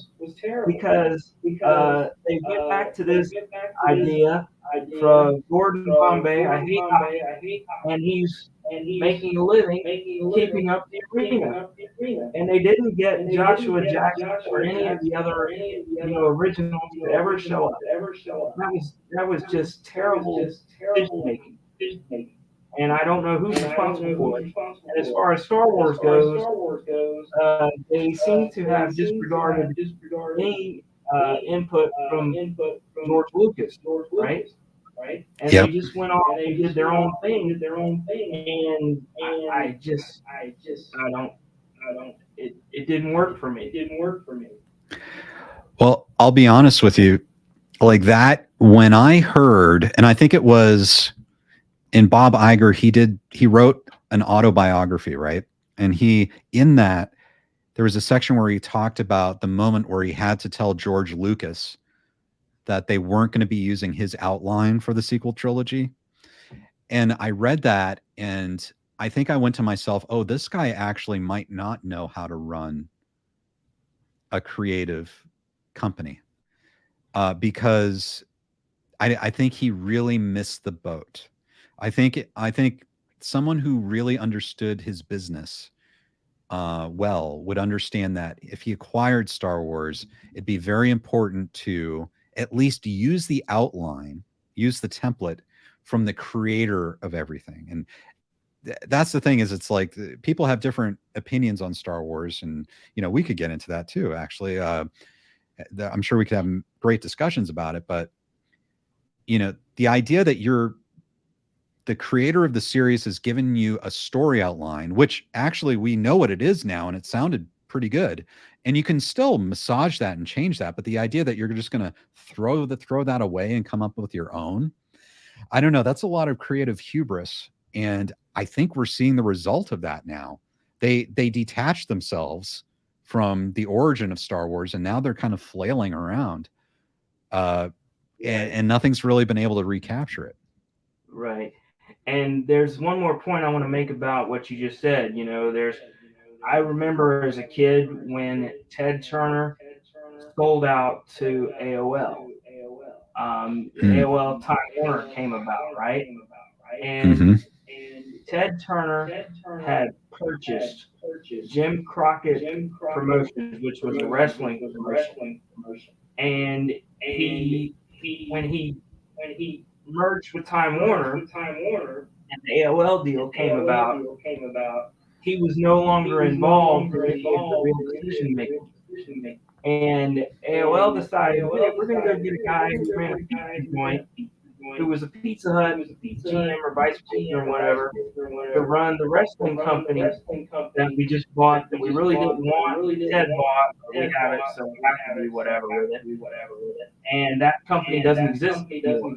[SPEAKER 3] because they went back to this idea from Gordon Bombay. I hate hockey, and he's making a living keeping up the arena. And they didn't get Joshua Jackson or any of the other originals to ever show up. That was just terrible decision making. And I don't know who's responsible for it. And as far as Star Wars goes, they seem to have disregarded any input from George Lucas, right? And
[SPEAKER 1] Yep.
[SPEAKER 3] they just went off and did their own thing. And I don't. It didn't work for me.
[SPEAKER 1] Well, I'll be honest with you, like that, when I heard, and I think it was in Bob Iger, he wrote an autobiography, right? And in that, there was a section where he talked about the moment where he had to tell George Lucas that they weren't going to be using his outline for the sequel trilogy. And I read that, and I think I went to myself, oh, this guy actually might not know how to run a creative company, because I think he really missed the boat. I think someone who really understood his business well would understand that if he acquired Star Wars, it'd be very important to at least use the outline, use the template from the creator of everything. And that's the thing, is it's like people have different opinions on Star Wars, and we could get into that too, actually. I'm sure we could have great discussions about it, but the idea that the creator of the series has given you a story outline, which actually we know what it is now, and it sounded pretty good, and you can still massage that and change that, but the idea that you're just going to throw that away and come up with your own, I don't know, that's a lot of creative hubris. And I think we're seeing the result of that now. They detached themselves from the origin of Star Wars, and now they're kind of flailing around, and nothing's really been able to recapture it.
[SPEAKER 3] Right. And there's one more point I want to make about what you just said. I remember as a kid when Ted Turner sold out to AOL. AOL Time Warner came about, right? And Ted Turner had purchased Jim Crockett Promotions, which was a wrestling promotion. And when he merged with Time Warner and the AOL deal came about, he was no longer involved in any of the real decision making. And AOL decided, hey, we're going to go get a guy who ran a pizza joint, who was a Pizza Hut GM or vice president or whatever, to run the wrestling company that we just bought, that we really didn't want. Ted bought, but we have it, so we have to do whatever with it. And that company doesn't exist anymore.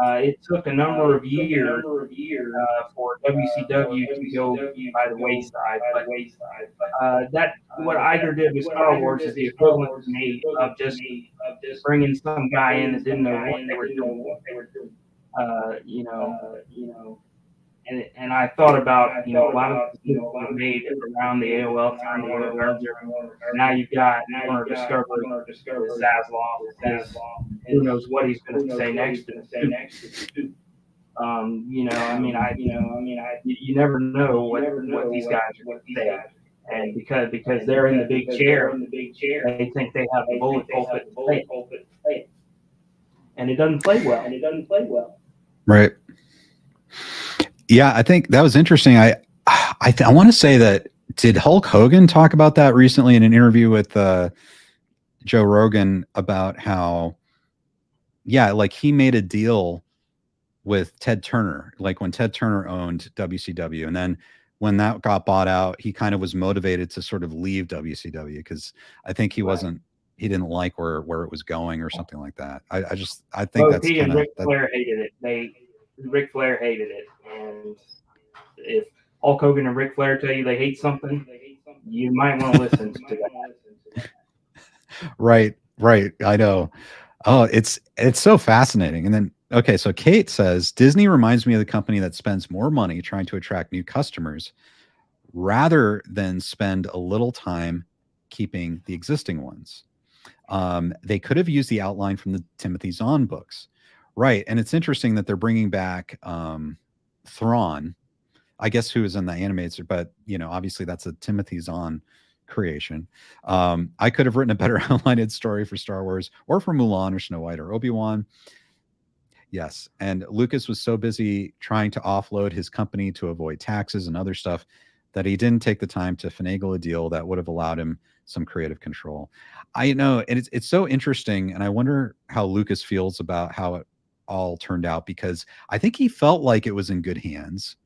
[SPEAKER 3] It took a number of years for WCW to go by the wayside. But what Iger did with Star Wars is the equivalent to me of just bringing some guy in that didn't know what they were doing. And I thought about, a lot of the decisions were made around the AOL Time Warner merger. Now you've got Warner Discovery, Zaslav, who knows what he's going to say next to. You never know what these guys are going to say. And because they're in the big chair, they think they have the bullet pulpit to play. And it doesn't play well.
[SPEAKER 1] Right. Yeah, I think that was interesting. I want to say that, did Hulk Hogan talk about that recently in an interview with Joe Rogan about how, like he made a deal with Ted Turner, like when Ted Turner owned WCW, and then when that got bought out, he kind of was motivated to sort of leave WCW because I think he didn't like where it was going or something like that. I think that's
[SPEAKER 3] Ric Flair hated it. Ric Flair hated it, and if Hulk Hogan and Ric Flair tell you they hate something, you might want to listen to that.
[SPEAKER 1] Right, right. I know. Oh, it's so fascinating. And then okay, so Kate says Disney reminds me of the company that spends more money trying to attract new customers rather than spend a little time keeping the existing ones. They could have used the outline from the Timothy Zahn books, right? And it's interesting that they're bringing back Thrawn, I guess, who is in the animated, but obviously that's a Timothy Zahn creation. I could have written a better outlined story for Star Wars or for Mulan or Snow White or Obi-Wan. Yes. And Lucas was so busy trying to offload his company to avoid taxes and other stuff that he didn't take the time to finagle a deal that would have allowed him some creative control. I know, and it's so interesting, and I wonder how Lucas feels about how it all turned out, because I think he felt like it was in good hands.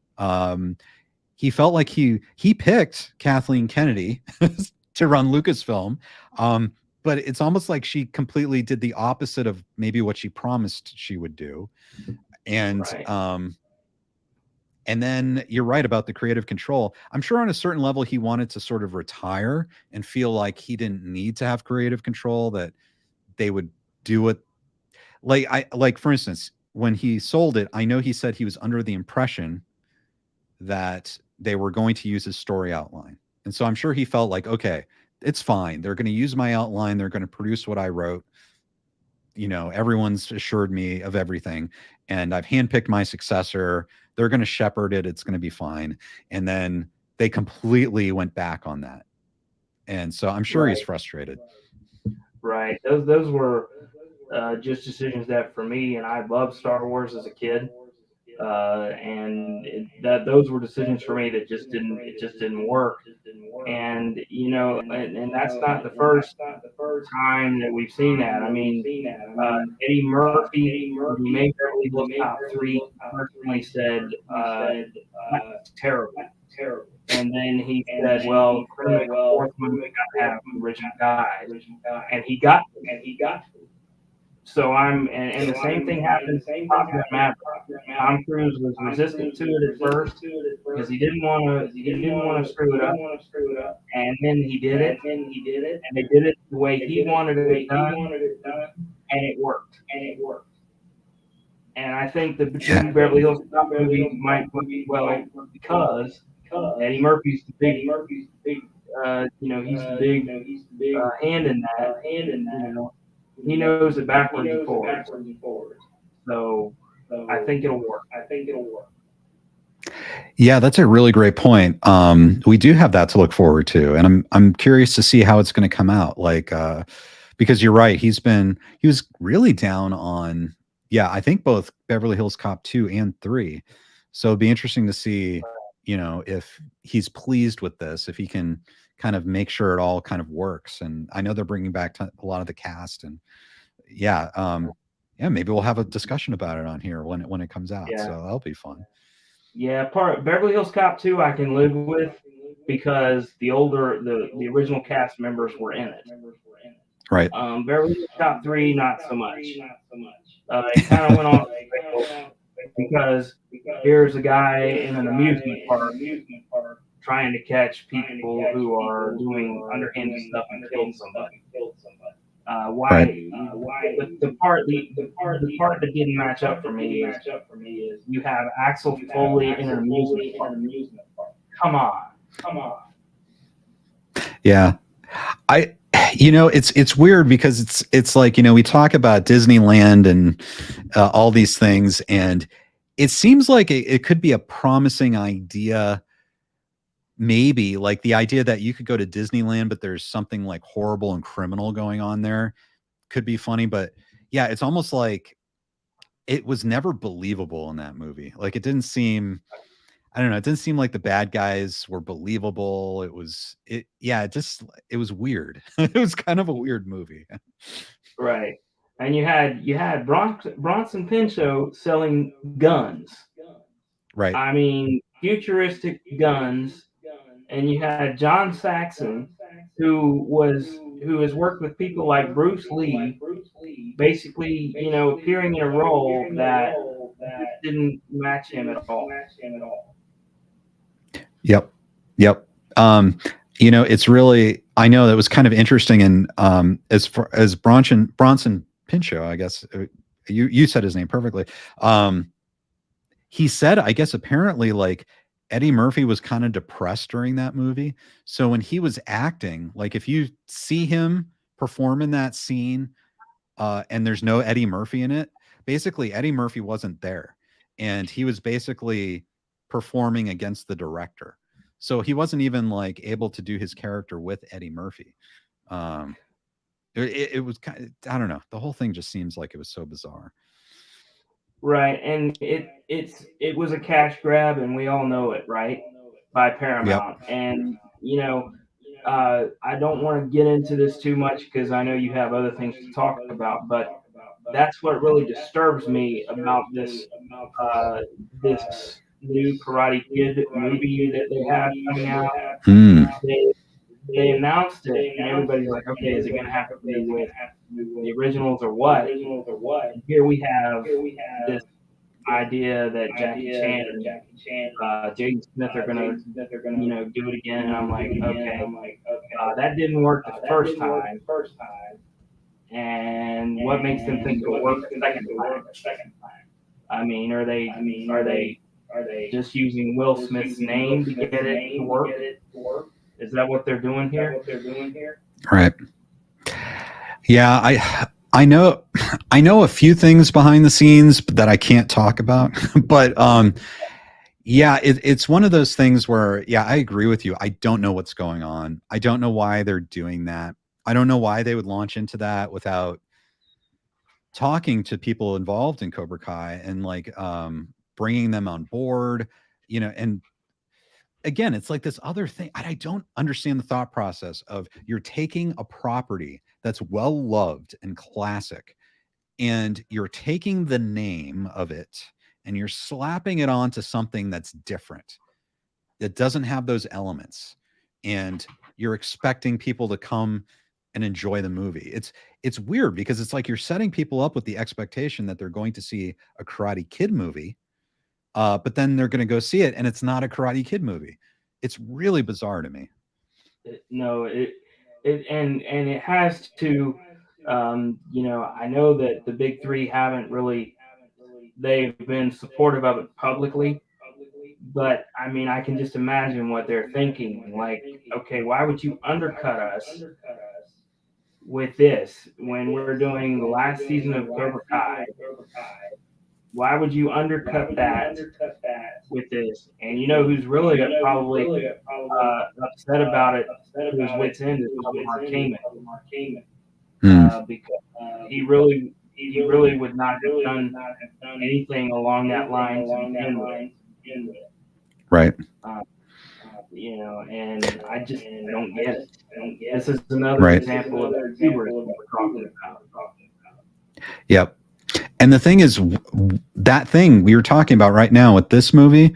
[SPEAKER 1] He felt like he picked Kathleen Kennedy to run Lucasfilm, but it's almost like she completely did the opposite of maybe what she promised she would do. And
[SPEAKER 3] Right.
[SPEAKER 1] and then you're right about the creative control. I'm sure on a certain level he wanted to sort of retire and feel like he didn't need to have creative control, that they would do it. Like for instance, when he sold it, I know he said he was under the impression that they were going to use his story outline. And so I'm sure he felt like, okay, it's fine. They're going to use my outline. They're going to produce what I wrote. Everyone's assured me of everything, and I've handpicked my successor. They're going to shepherd it. It's going to be fine. And then they completely went back on that. And so I'm sure he's
[SPEAKER 3] Right.
[SPEAKER 1] frustrated.
[SPEAKER 3] Right. Those were just decisions that for me, and I loved Star Wars as a kid, and that those were decisions for me that just didn't work. And and that's not the first time that we've seen that. I mean, Eddie Murphy, when he made Beverly Hills Cop 3, personally said that was terrible. And then he said, "Well, if we're going to make a fourth one, we got to have the original guys," and he got to. So and the same thing happened to Top Gun Maverick. Tom Cruise was resistant to it at first because he didn't want to screw it up, and then he did it, and they did it the way he wanted it done, and it worked. And I think the
[SPEAKER 1] Yeah.
[SPEAKER 3] new Beverly Hills Cop movie might work well because Eddie Murphy's the big, he's the big hand in that. He knows it backwards and forwards. So I think it'll work.
[SPEAKER 1] Yeah, that's a really great point. We do have that to look forward to, and I'm curious to see how it's going to come out. Because you're right, he was really down on, yeah, I think both Beverly Hills Cop 2 and 3. So it'd be interesting to see, if he's pleased with this, if he can kind of make sure it all kind of works. And I know they're bringing back a lot of the cast, and yeah, maybe we'll have a discussion about it on here when it comes out.
[SPEAKER 3] Yeah.
[SPEAKER 1] So that'll be fun.
[SPEAKER 3] Yeah, part Beverly Hills Cop 2 I can live with because the original cast members were in it.
[SPEAKER 1] Right.
[SPEAKER 3] Beverly Hills Cop 3 not so much. It kind of went off because here's a guy in an amusement park trying to catch people who are doing underhanded stuff and killed somebody. Why? The part that didn't match up for me is you have Axel Foley in an amusement park. Come on.
[SPEAKER 1] Yeah. It's weird because it's like, we talk about Disneyland and all these things, and it seems like it could be a promising idea. Maybe like the idea that you could go to Disneyland, but there's something like horrible and criminal going on there could be funny. But yeah, it's almost like it was never believable in that movie. Like it didn't seem, I don't know, it didn't seem like the bad guys were believable. It was weird. It was kind of a weird movie.
[SPEAKER 3] Right. And you had Bronson Pinchot selling guns.
[SPEAKER 1] Right.
[SPEAKER 3] I mean, futuristic guns. And you had John Saxon, who has worked with people like Bruce Lee, basically, appearing in a role that didn't match him at all.
[SPEAKER 1] Yep. Yep. It's really, I know that was kind of interesting. And as far as Bronson Pinchot, I guess you said his name perfectly. He said, I guess apparently like Eddie Murphy was kind of depressed during that movie. So when he was acting, like if you see him perform in that scene, and there's no Eddie Murphy in it, basically Eddie Murphy wasn't there. And he was basically performing against the director. So he wasn't even like able to do his character with Eddie Murphy. It was kind of, I don't know. The whole thing just seems like it was so bizarre.
[SPEAKER 3] Right, and it was a cash grab, and we all know it, right? By Paramount, and I don't want to get into this too much because I know you have other things to talk about, but that's what really disturbs me about this new Karate Kid movie that they have coming out. They announced it, and everybody's like, okay, is it going to have to do with the originals or what? And here we have this idea that Jackie Chan and Jaden Smith are gonna, do it again. And I'm like, okay, that didn't work the first time. And what makes them think it'll work the second time? I mean, are they just using Will Smith's name to get it to work? Is that what they're doing here?
[SPEAKER 1] Right. Yeah, I know a few things behind the scenes that I can't talk about, but yeah, it's one of those things where, yeah, I agree with you. I don't know what's going on. I don't know why they're doing that. I don't know why they would launch into that without talking to people involved in Cobra Kai and like bringing them on board, and again, it's like this other thing. I don't understand the thought process of you're taking a property that's well loved and classic, and you're taking the name of it and you're slapping it onto something that's different, that doesn't have those elements, and you're expecting people to come and enjoy the movie. It's weird because it's like you're setting people up with the expectation that they're going to see a Karate Kid movie, but then they're going to go see it and it's not a Karate Kid movie. It's really bizarre to me.
[SPEAKER 3] No, it and it has to. I know that the big three haven't really. They've been supportive of it publicly, but I mean, I can just imagine what they're thinking. Like, okay, why would you undercut us with this when we're doing the last season of Cobra Kai? Why would you undercut that with this? And you know who's really probably upset about it to his wits' end is probably Mark Kamen, because he really would not have done anything along that line to begin with.
[SPEAKER 1] Right.
[SPEAKER 3] And I just don't get it. This is another example of the hubris we're talking about.
[SPEAKER 1] Yep. And the thing is, that thing we were talking about right now with this movie,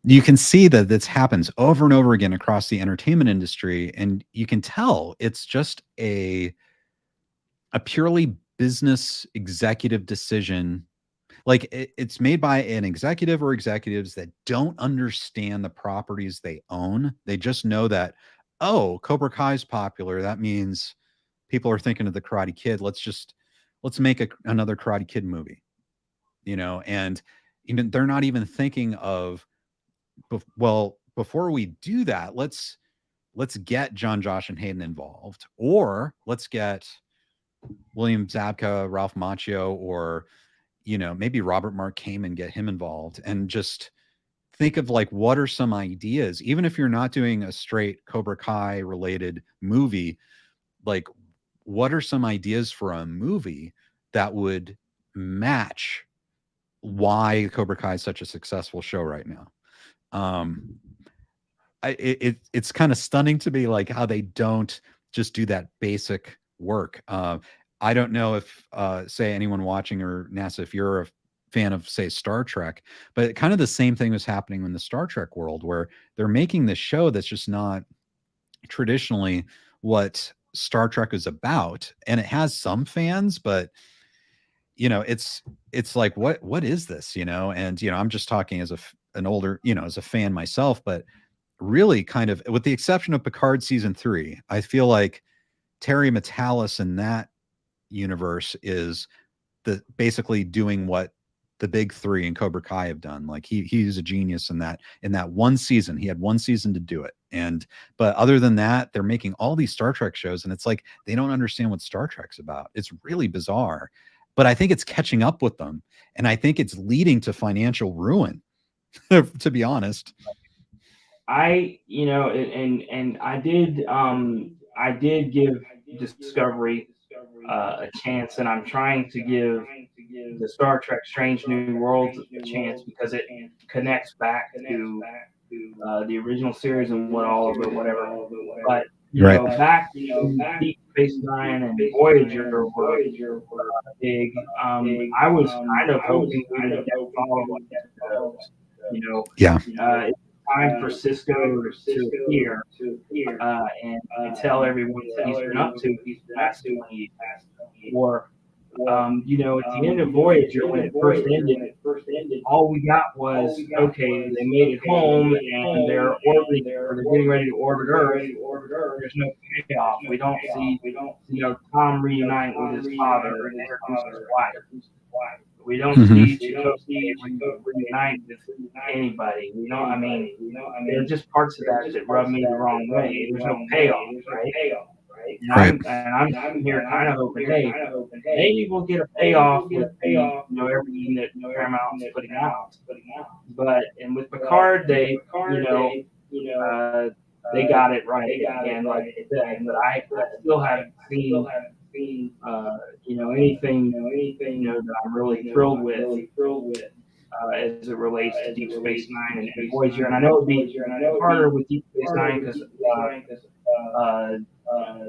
[SPEAKER 1] you can see that this happens over and over again across the entertainment industry. And you can tell it's just a purely business executive decision. Like it's made by an executive or executives that don't understand the properties they own. They just know that, oh, Cobra Kai is popular. That means people are thinking of the Karate Kid. Let's make another Karate Kid movie, and even they're not even thinking of, well, before we do that, let's get John, Josh, and Hayden involved, or let's get William Zabka, Ralph Macchio, or maybe Robert Mark Kamen, get him involved, and just think of like, what are some ideas, even if you're not doing a straight Cobra Kai related movie, like what are some ideas for a movie that would match why Cobra Kai is such a successful show right now? It's kind of stunning to me, like how they don't just do that basic work. I don't know if, say, anyone watching, or NASA, if you're a fan of, say, Star Trek, but kind of the same thing was happening in the Star Trek world, where they're making this show that's just not traditionally what Star Trek is about, and it has some fans, but it's like, what is this? And I'm just talking as an older, as a fan myself, but really kind of, with the exception of Picard season 3, I feel like Terry Matalas in that universe is basically doing what the big 3 and Cobra Kai have done. Like he's a genius in that one season. He had one season to do it. But other than that, they're making all these Star Trek shows, and it's like they don't understand what Star Trek's about. It's really bizarre. But I think it's catching up with them, and I think it's leading to financial ruin, to be honest.
[SPEAKER 3] And I did give Discovery a chance, and I'm trying to give the Star Trek Strange New Worlds a chance because it connects back to the original series and whatever. But back in Deep Space Nine and Voyager were big. I was kind of hoping we would get follow-up to those.
[SPEAKER 1] Yeah.
[SPEAKER 3] It's time for Cisco to appear and tell everyone what he's been up to these past 20 years. Or at the end of Voyager, when it first ended, all we got was, okay, they made it home and they're orbiting, or they're getting ready to orbit Earth. There's no payoff. We don't see, Tom reunite with his father and introduce his wife. We don't see Chakotay reunite with anybody. There are just parts of that rub me the wrong way. There's no payoff, right? And I'm here kind of hoping, hey, maybe we'll get a payoff with everything that Paramount's putting out. And with Picard, they got it right again, like I said. But I still haven't seen anything that I'm really thrilled with as it relates to Deep Space Nine and Voyager. And I know it'd be harder with Deep Space Nine because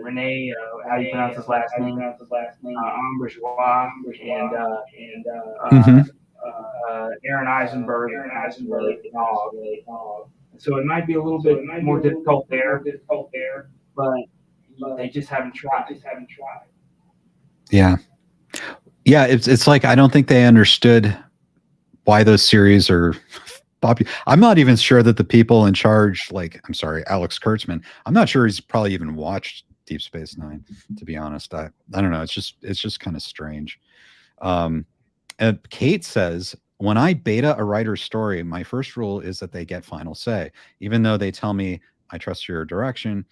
[SPEAKER 3] Renee, how do you pronounce his last name? Amberjois and Aaron Eisenberg has really dog. So it might be a little bit more difficult there, but they just haven't tried.
[SPEAKER 1] Yeah. It's like I don't think they understood why those series are popular. I'm not even sure that the people in charge, Alex Kurtzman, I'm not sure he's probably even watched Deep Space Nine, to be honest. I don't know. It's just kind of strange. And Kate says, when I beta a writer's story, my first rule is that they get final say. Even though they tell me, I trust your direction,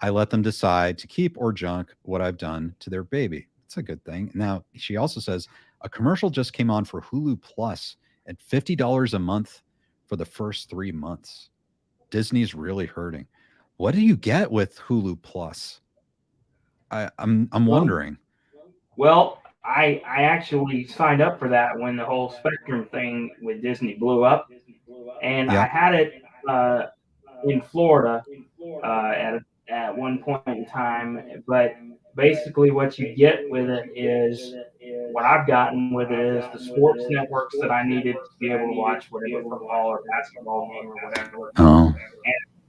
[SPEAKER 1] I let them decide to keep or junk what I've done to their baby. It's a good thing. Now, she also says, a commercial just came on for Hulu Plus at $50 a month for the first 3 months. Disney's really hurting. What do you get with Hulu Plus? I'm wondering.
[SPEAKER 3] Well, I actually signed up for that when the whole Spectrum thing with Disney blew up, and I had it in Florida at one point in time. But basically, what you get with it is what I've gotten with it is the sports networks that I needed to be able to watch whatever football or basketball game or whatever,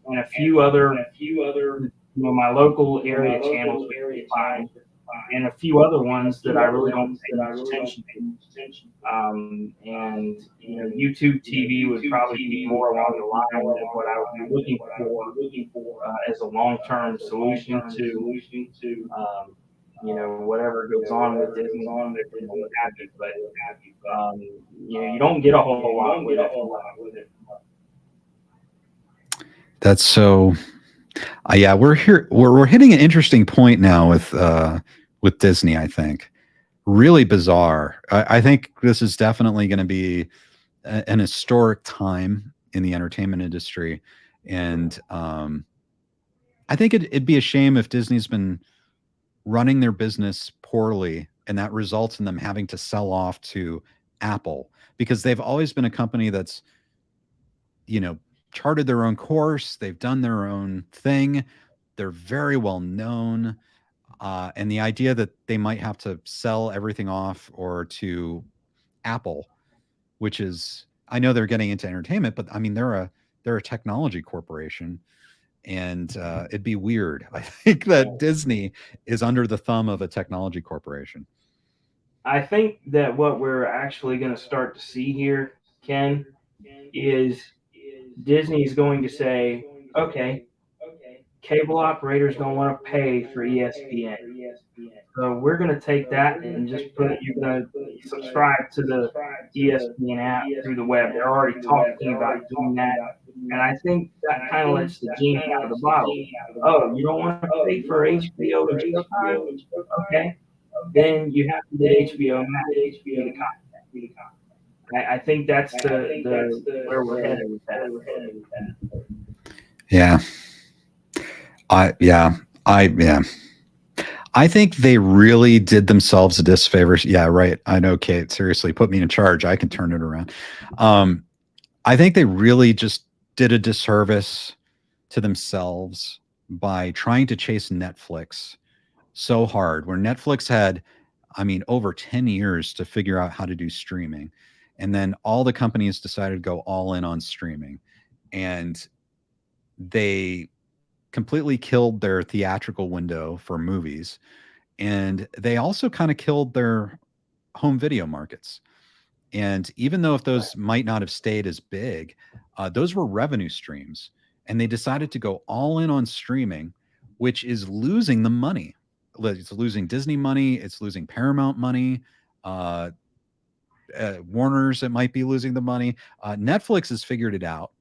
[SPEAKER 3] and a few other my local area channels would be fine, and a few other ones that I really don't pay much attention to. And YouTube TV would probably be more along the line of what I would be looking for as a long-term solution to whatever goes on with Disney what have you. But you don't get a whole lot with it.
[SPEAKER 1] That's so. Yeah, we're here. We're hitting an interesting point now with Disney. I think really bizarre. I think this is definitely going to be an historic time in the entertainment industry, and I think it'd be a shame if Disney's been running their business poorly, and that results in them having to sell off to Apple, because they've always been a company that's charted their own course. They've done their own thing. They're very well known. And the idea that they might have to sell everything off or to Apple, which is, I know they're getting into entertainment, but I mean, they're a technology corporation, and it'd be weird. I think that Disney is under the thumb of a technology corporation.
[SPEAKER 3] I think that what we're actually going to start to see here, Ken, is Disney is going to say, okay, cable operators don't want to pay for ESPN. So we're going to take that and just put it, you're going to subscribe to the ESPN app through the web. They're already talking about doing that. And I think that kind of lets the genie out of the bottle. Oh, you don't want to pay for HBO and Showtime? Okay. Then you have to get HBO Max to the content. I think that's the where we're headed with that.
[SPEAKER 1] Yeah. I think they really did themselves a disfavor. Yeah, right. I know, Kate. Seriously, put me in charge. I can turn it around. I think they really just did a disservice to themselves by trying to chase Netflix so hard, where Netflix had, I mean, over 10 years to figure out how to do streaming. And then all the companies decided to go all in on streaming. And they completely killed their theatrical window for movies. And they also kind of killed their home video markets. And even though if those might not have stayed as big, those were revenue streams. And they decided to go all in on streaming, which is losing the money. It's losing Disney money. It's losing Paramount money. Warner's, it might be losing the money. Netflix has figured it out,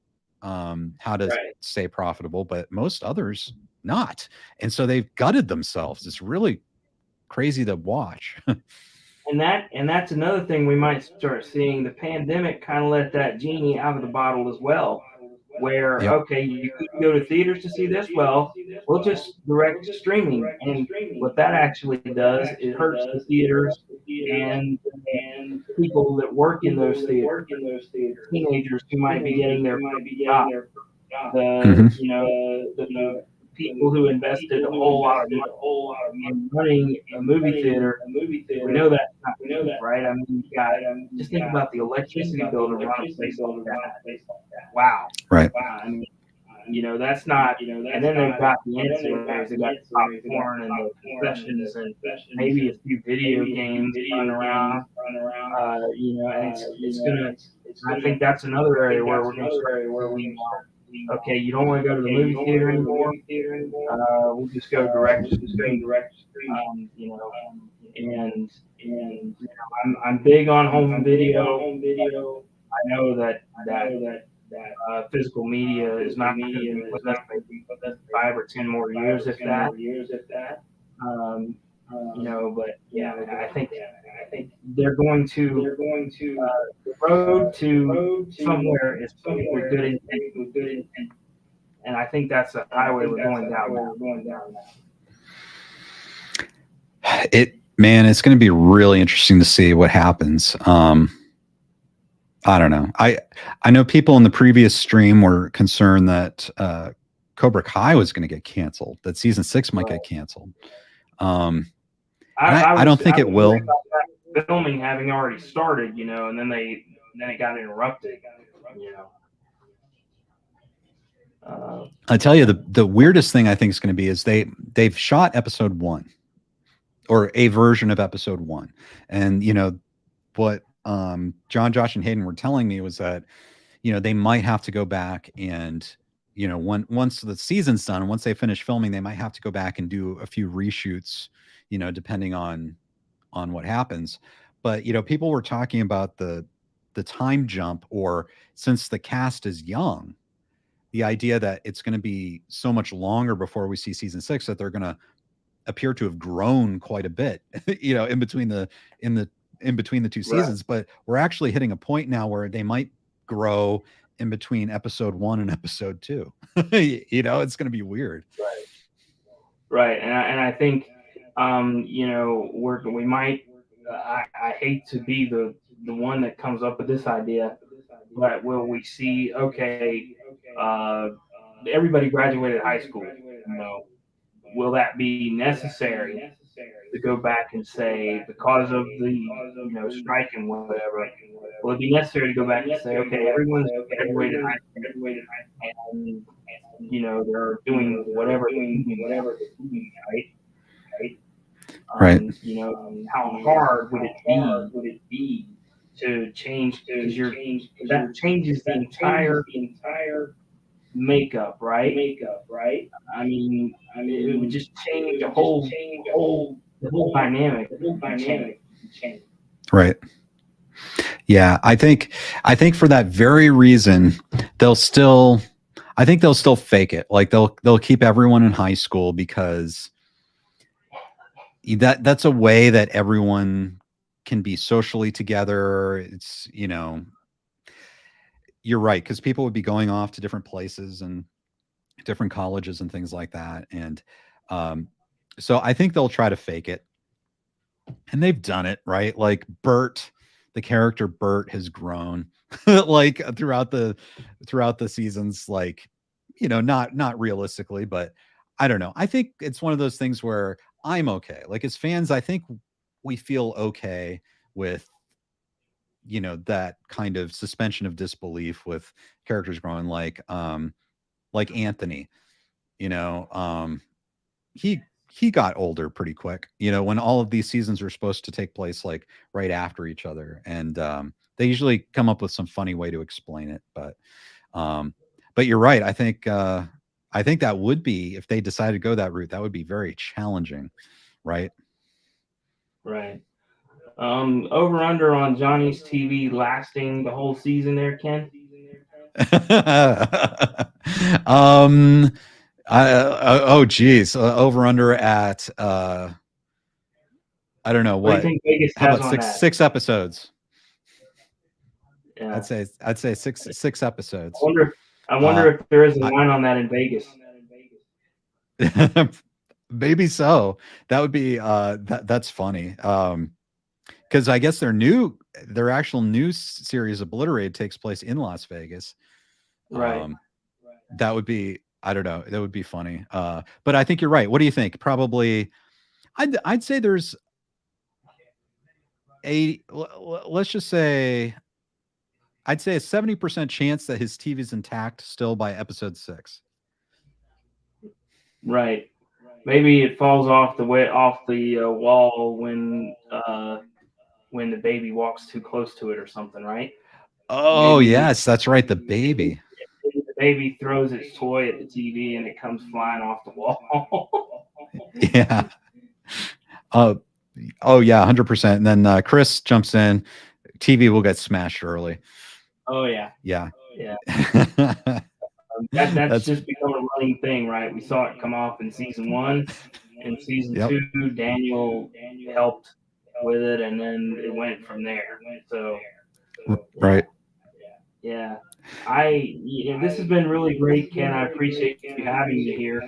[SPEAKER 1] how to stay profitable, but most others not. And so they've gutted themselves. It's really crazy to watch.
[SPEAKER 3] And that's another thing we might start seeing. The pandemic kind of let that genie out of the bottle as well, where okay, you couldn't go to theaters to see this. Well, we'll just direct streaming, and what that actually does, it hurts the theaters and people that work in those theaters, teenagers who might be getting their job, the people who invested a whole lot of money in running a movie theater. We know that's not good, right? I mean, you got just think about the electricity bill to run a place like that. Wow.
[SPEAKER 1] Right.
[SPEAKER 3] I mean, that's not. And then they've got the ancillaries, they've got the popcorn and the concessions and maybe a few video games running around. And it's gonna. I think that's another area where we're gonna start seeing, okay, you don't want to go to the movie theater anymore. We'll just go direct to stream. And I'm big on home video. I know that physical media is not going to be with us maybe 5 or 10 more years, if that. But yeah, I think they're going to the road to somewhere is paved with good intent, and I think that's a highway we're going down now.
[SPEAKER 1] It's going to be really interesting to see what happens. I don't know. I know people in the previous stream were concerned that Cobra Kai was going to get canceled, that season 6 might get canceled. I don't think it will.
[SPEAKER 3] Filming having already started, and then it got interrupted,
[SPEAKER 1] I tell you, the weirdest thing I think is going to be is they've shot episode 1, or a version of episode 1, and what John, Josh, and Hayden were telling me was that they might have to go back and once the season's done and once they finish filming, they might have to go back and do a few reshoots, depending on what happens. But people were talking about the time jump, or since the cast is young, the idea that it's going to be so much longer before we see season 6 that they're going to appear to have grown quite a bit, in between the two seasons. But we're actually hitting a point now where they might grow in between episode 1 and episode 2. It's going to be weird.
[SPEAKER 3] Right. And I think, we might, I hate to be the one that comes up with this idea, but will we see, okay, everybody graduated high school, will that be necessary to go back and say, because of the strike and whatever, will it be necessary to go back and say, okay, everyone's graduated high school and they're doing whatever they're doing, right? How hard would it be to change, because that changes the entire makeup, right? I mean, it would just change the whole dynamic would change.
[SPEAKER 1] Right. Yeah, I think for that very reason, I think they'll still fake it. Like they'll keep everyone in high school because that's a way that everyone can be socially together. It's, you're right, because people would be going off to different places and different colleges and things like that. And so I think they'll try to fake it. And they've done it, right? Like Bert, the character Bert has grown like throughout the seasons, like, not realistically, but I don't know. I think it's one of those things where I'm okay. Like as fans, I think we feel okay with that kind of suspension of disbelief with characters growing, like Anthony, you know, he got older pretty quick, when all of these seasons are supposed to take place like right after each other. And they usually come up with some funny way to explain it. But you're right. I think that would be, if they decided to go that route, that would be very challenging. Right.
[SPEAKER 3] Right. Over under on Johnny's TV lasting the whole season there, Ken?
[SPEAKER 1] Oh geez, over under at I don't know
[SPEAKER 3] What
[SPEAKER 1] what.
[SPEAKER 3] do you think Vegas
[SPEAKER 1] How
[SPEAKER 3] has
[SPEAKER 1] about
[SPEAKER 3] on that?
[SPEAKER 1] six episodes?
[SPEAKER 3] Yeah.
[SPEAKER 1] I'd say six episodes.
[SPEAKER 3] I wonder if there is a line on that in Vegas.
[SPEAKER 1] Maybe so. That would be that's funny. Because I guess their actual news series Obliterated takes place in Las Vegas.
[SPEAKER 3] Right.
[SPEAKER 1] That would be, I don't know, that would be funny. But I think you're right. What do you think? Probably I'd say there's let's just say I'd say a 70% chance that his TV's intact still by episode 6.
[SPEAKER 3] Right. Maybe it falls off the wall when the baby walks too close to it or something, right?
[SPEAKER 1] Oh,
[SPEAKER 3] Maybe
[SPEAKER 1] yes, that's right. The baby.
[SPEAKER 3] the baby throws its toy at the TV and it comes flying off the wall.
[SPEAKER 1] Yeah. Oh yeah, 100%. And then Chris jumps in. TV will get smashed early.
[SPEAKER 3] Oh yeah.
[SPEAKER 1] Yeah.
[SPEAKER 3] That's just become a running thing, right? We saw it come off in season 1. In season 2, Daniel helped with it, and then it went from there. So,
[SPEAKER 1] right.
[SPEAKER 3] Yeah. This has been really great, Ken. I appreciate you having me here.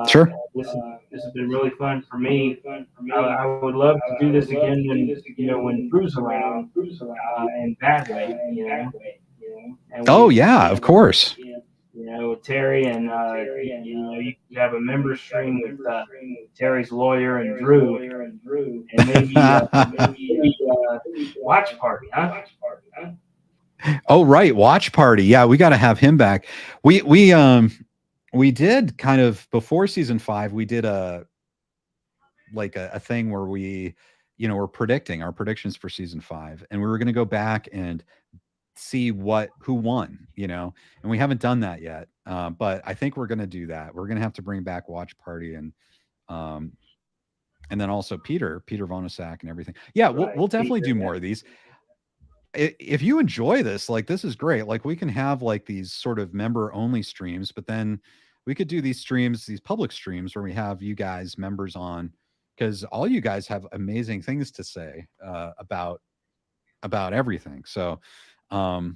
[SPEAKER 1] Sure.
[SPEAKER 3] This has been really fun for me. I would love to do this again when Drew's around, and that way, And
[SPEAKER 1] of course.
[SPEAKER 3] Terry and you have a member stream with Terry's lawyer and Drew, and maybe watch party, huh?
[SPEAKER 1] Oh right, watch party. Yeah, we got to have him back. We did kind of before season 5. We did a thing where we, we're predicting our predictions for season 5, and we were going to go back and see who won, and we haven't done that yet. But I think we're going to do that. We're going to have to bring back watch party and then also Peter Vonosak and everything. Yeah, we'll definitely do more of these. If you enjoy this, like, this is great. Like, we can have like these sort of member only streams, but then we could do these streams, these public streams where we have you guys members on, because all you guys have amazing things to say about everything. So the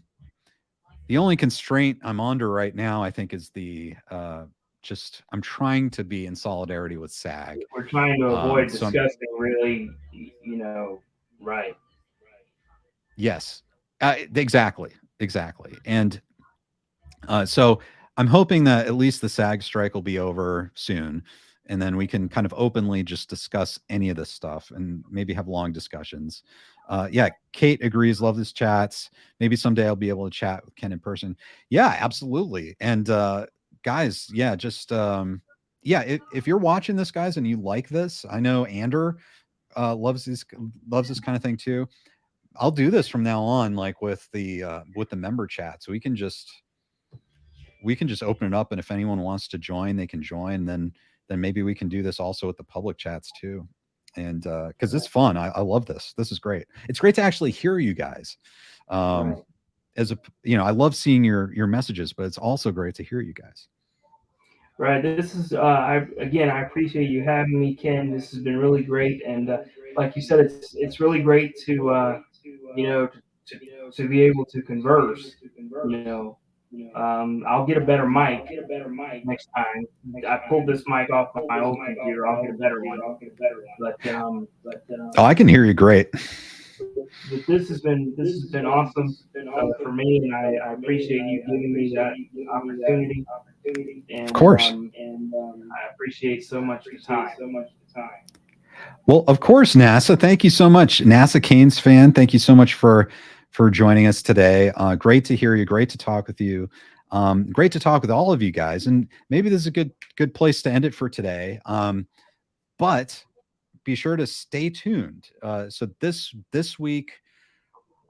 [SPEAKER 1] only constraint I'm under right now, I think, is the I'm trying to be in solidarity with SAG.
[SPEAKER 3] We're trying to avoid discussing really, right.
[SPEAKER 1] Yes, exactly. And so I'm hoping that at least the SAG strike will be over soon, and then we can kind of openly just discuss any of this stuff and maybe have long discussions. Yeah, Kate agrees. Love this chats. Maybe someday I'll be able to chat with Ken in person. Yeah, absolutely. And guys, yeah, just if you're watching this, guys, and you like this, I know Ander loves this kind of thing too. I'll do this from now on, like with the member chat, so we can just we can just open it up, and if anyone wants to join, they can join. Then maybe we can do this also with the public chats too. And because it's fun. I love this. This is great. It's great to actually hear you guys.
[SPEAKER 3] Right.
[SPEAKER 1] As a, I love seeing your messages, but it's also great to hear you guys.
[SPEAKER 3] Right. This is I appreciate you having me, Ken. This has been really great, and like you said, it's really great to to be able to converse. I'll get a better mic next time. I pulled this mic off my old computer. I'll get a better one. But
[SPEAKER 1] Oh, I can hear you great.
[SPEAKER 3] this has been awesome for me, and I appreciate you giving me that opportunity. And,
[SPEAKER 1] of course.
[SPEAKER 3] I appreciate so much your time.
[SPEAKER 1] Well, of course, NASA. Thank you so much, NASA Canes fan. Thank you so much for joining us today. Great to hear you. Great to talk with you. Great to talk with all of you guys. And maybe this is a good place to end it for today. But be sure to stay tuned. So this week,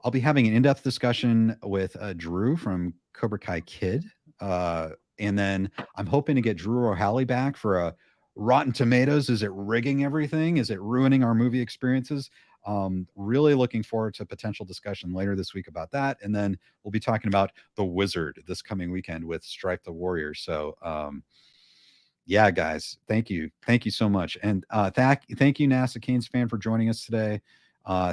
[SPEAKER 1] I'll be having an in-depth discussion with Drew from Cobra Kai Kid. And then I'm hoping to get Drew O'Halley back for a Rotten Tomatoes. Is it rigging everything? Is it ruining our movie experiences? Really looking forward to a potential discussion later this week about that. And then we'll be talking about The Wizard this coming weekend with Stripe the Warrior. So, yeah, guys, thank you. Thank you so much. And thank you, NASA Canes fan, for joining us today.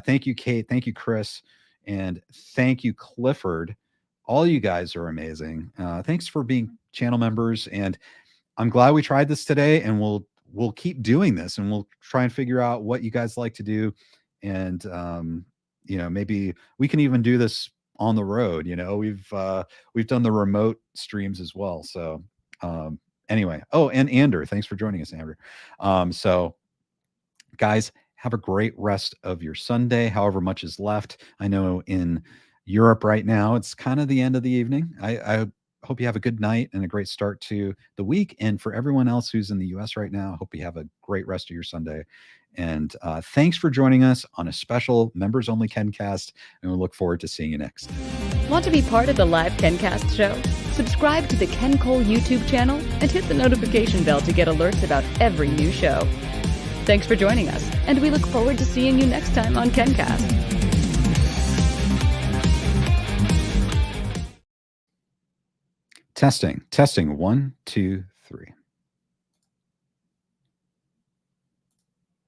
[SPEAKER 1] Thank you, Kate. Thank you, Chris. And thank you, Clifford. All you guys are amazing. Thanks for being channel members. And I'm glad we tried this today, and we'll keep doing this, and we'll try and figure out what you guys like to do. And, maybe we can even do this on the road. We've done the remote streams as well. So, anyway. Oh, and Ander, thanks for joining us, Ander. So guys, have a great rest of your Sunday, however much is left. I know in Europe right now, it's kind of the end of the evening. I hope you have a good night and a great start to the week. And for everyone else who's in the US right now, I hope you have a great rest of your Sunday. And thanks for joining us on a special members only KenCast. And we look forward to seeing you next.
[SPEAKER 4] Want to be part of the live KenCast show? Subscribe to the Ken Cole YouTube channel and hit the notification bell to get alerts about every new show. Thanks for joining us, and we look forward to seeing you next time on KenCast.
[SPEAKER 1] Testing. 1, 2, 3.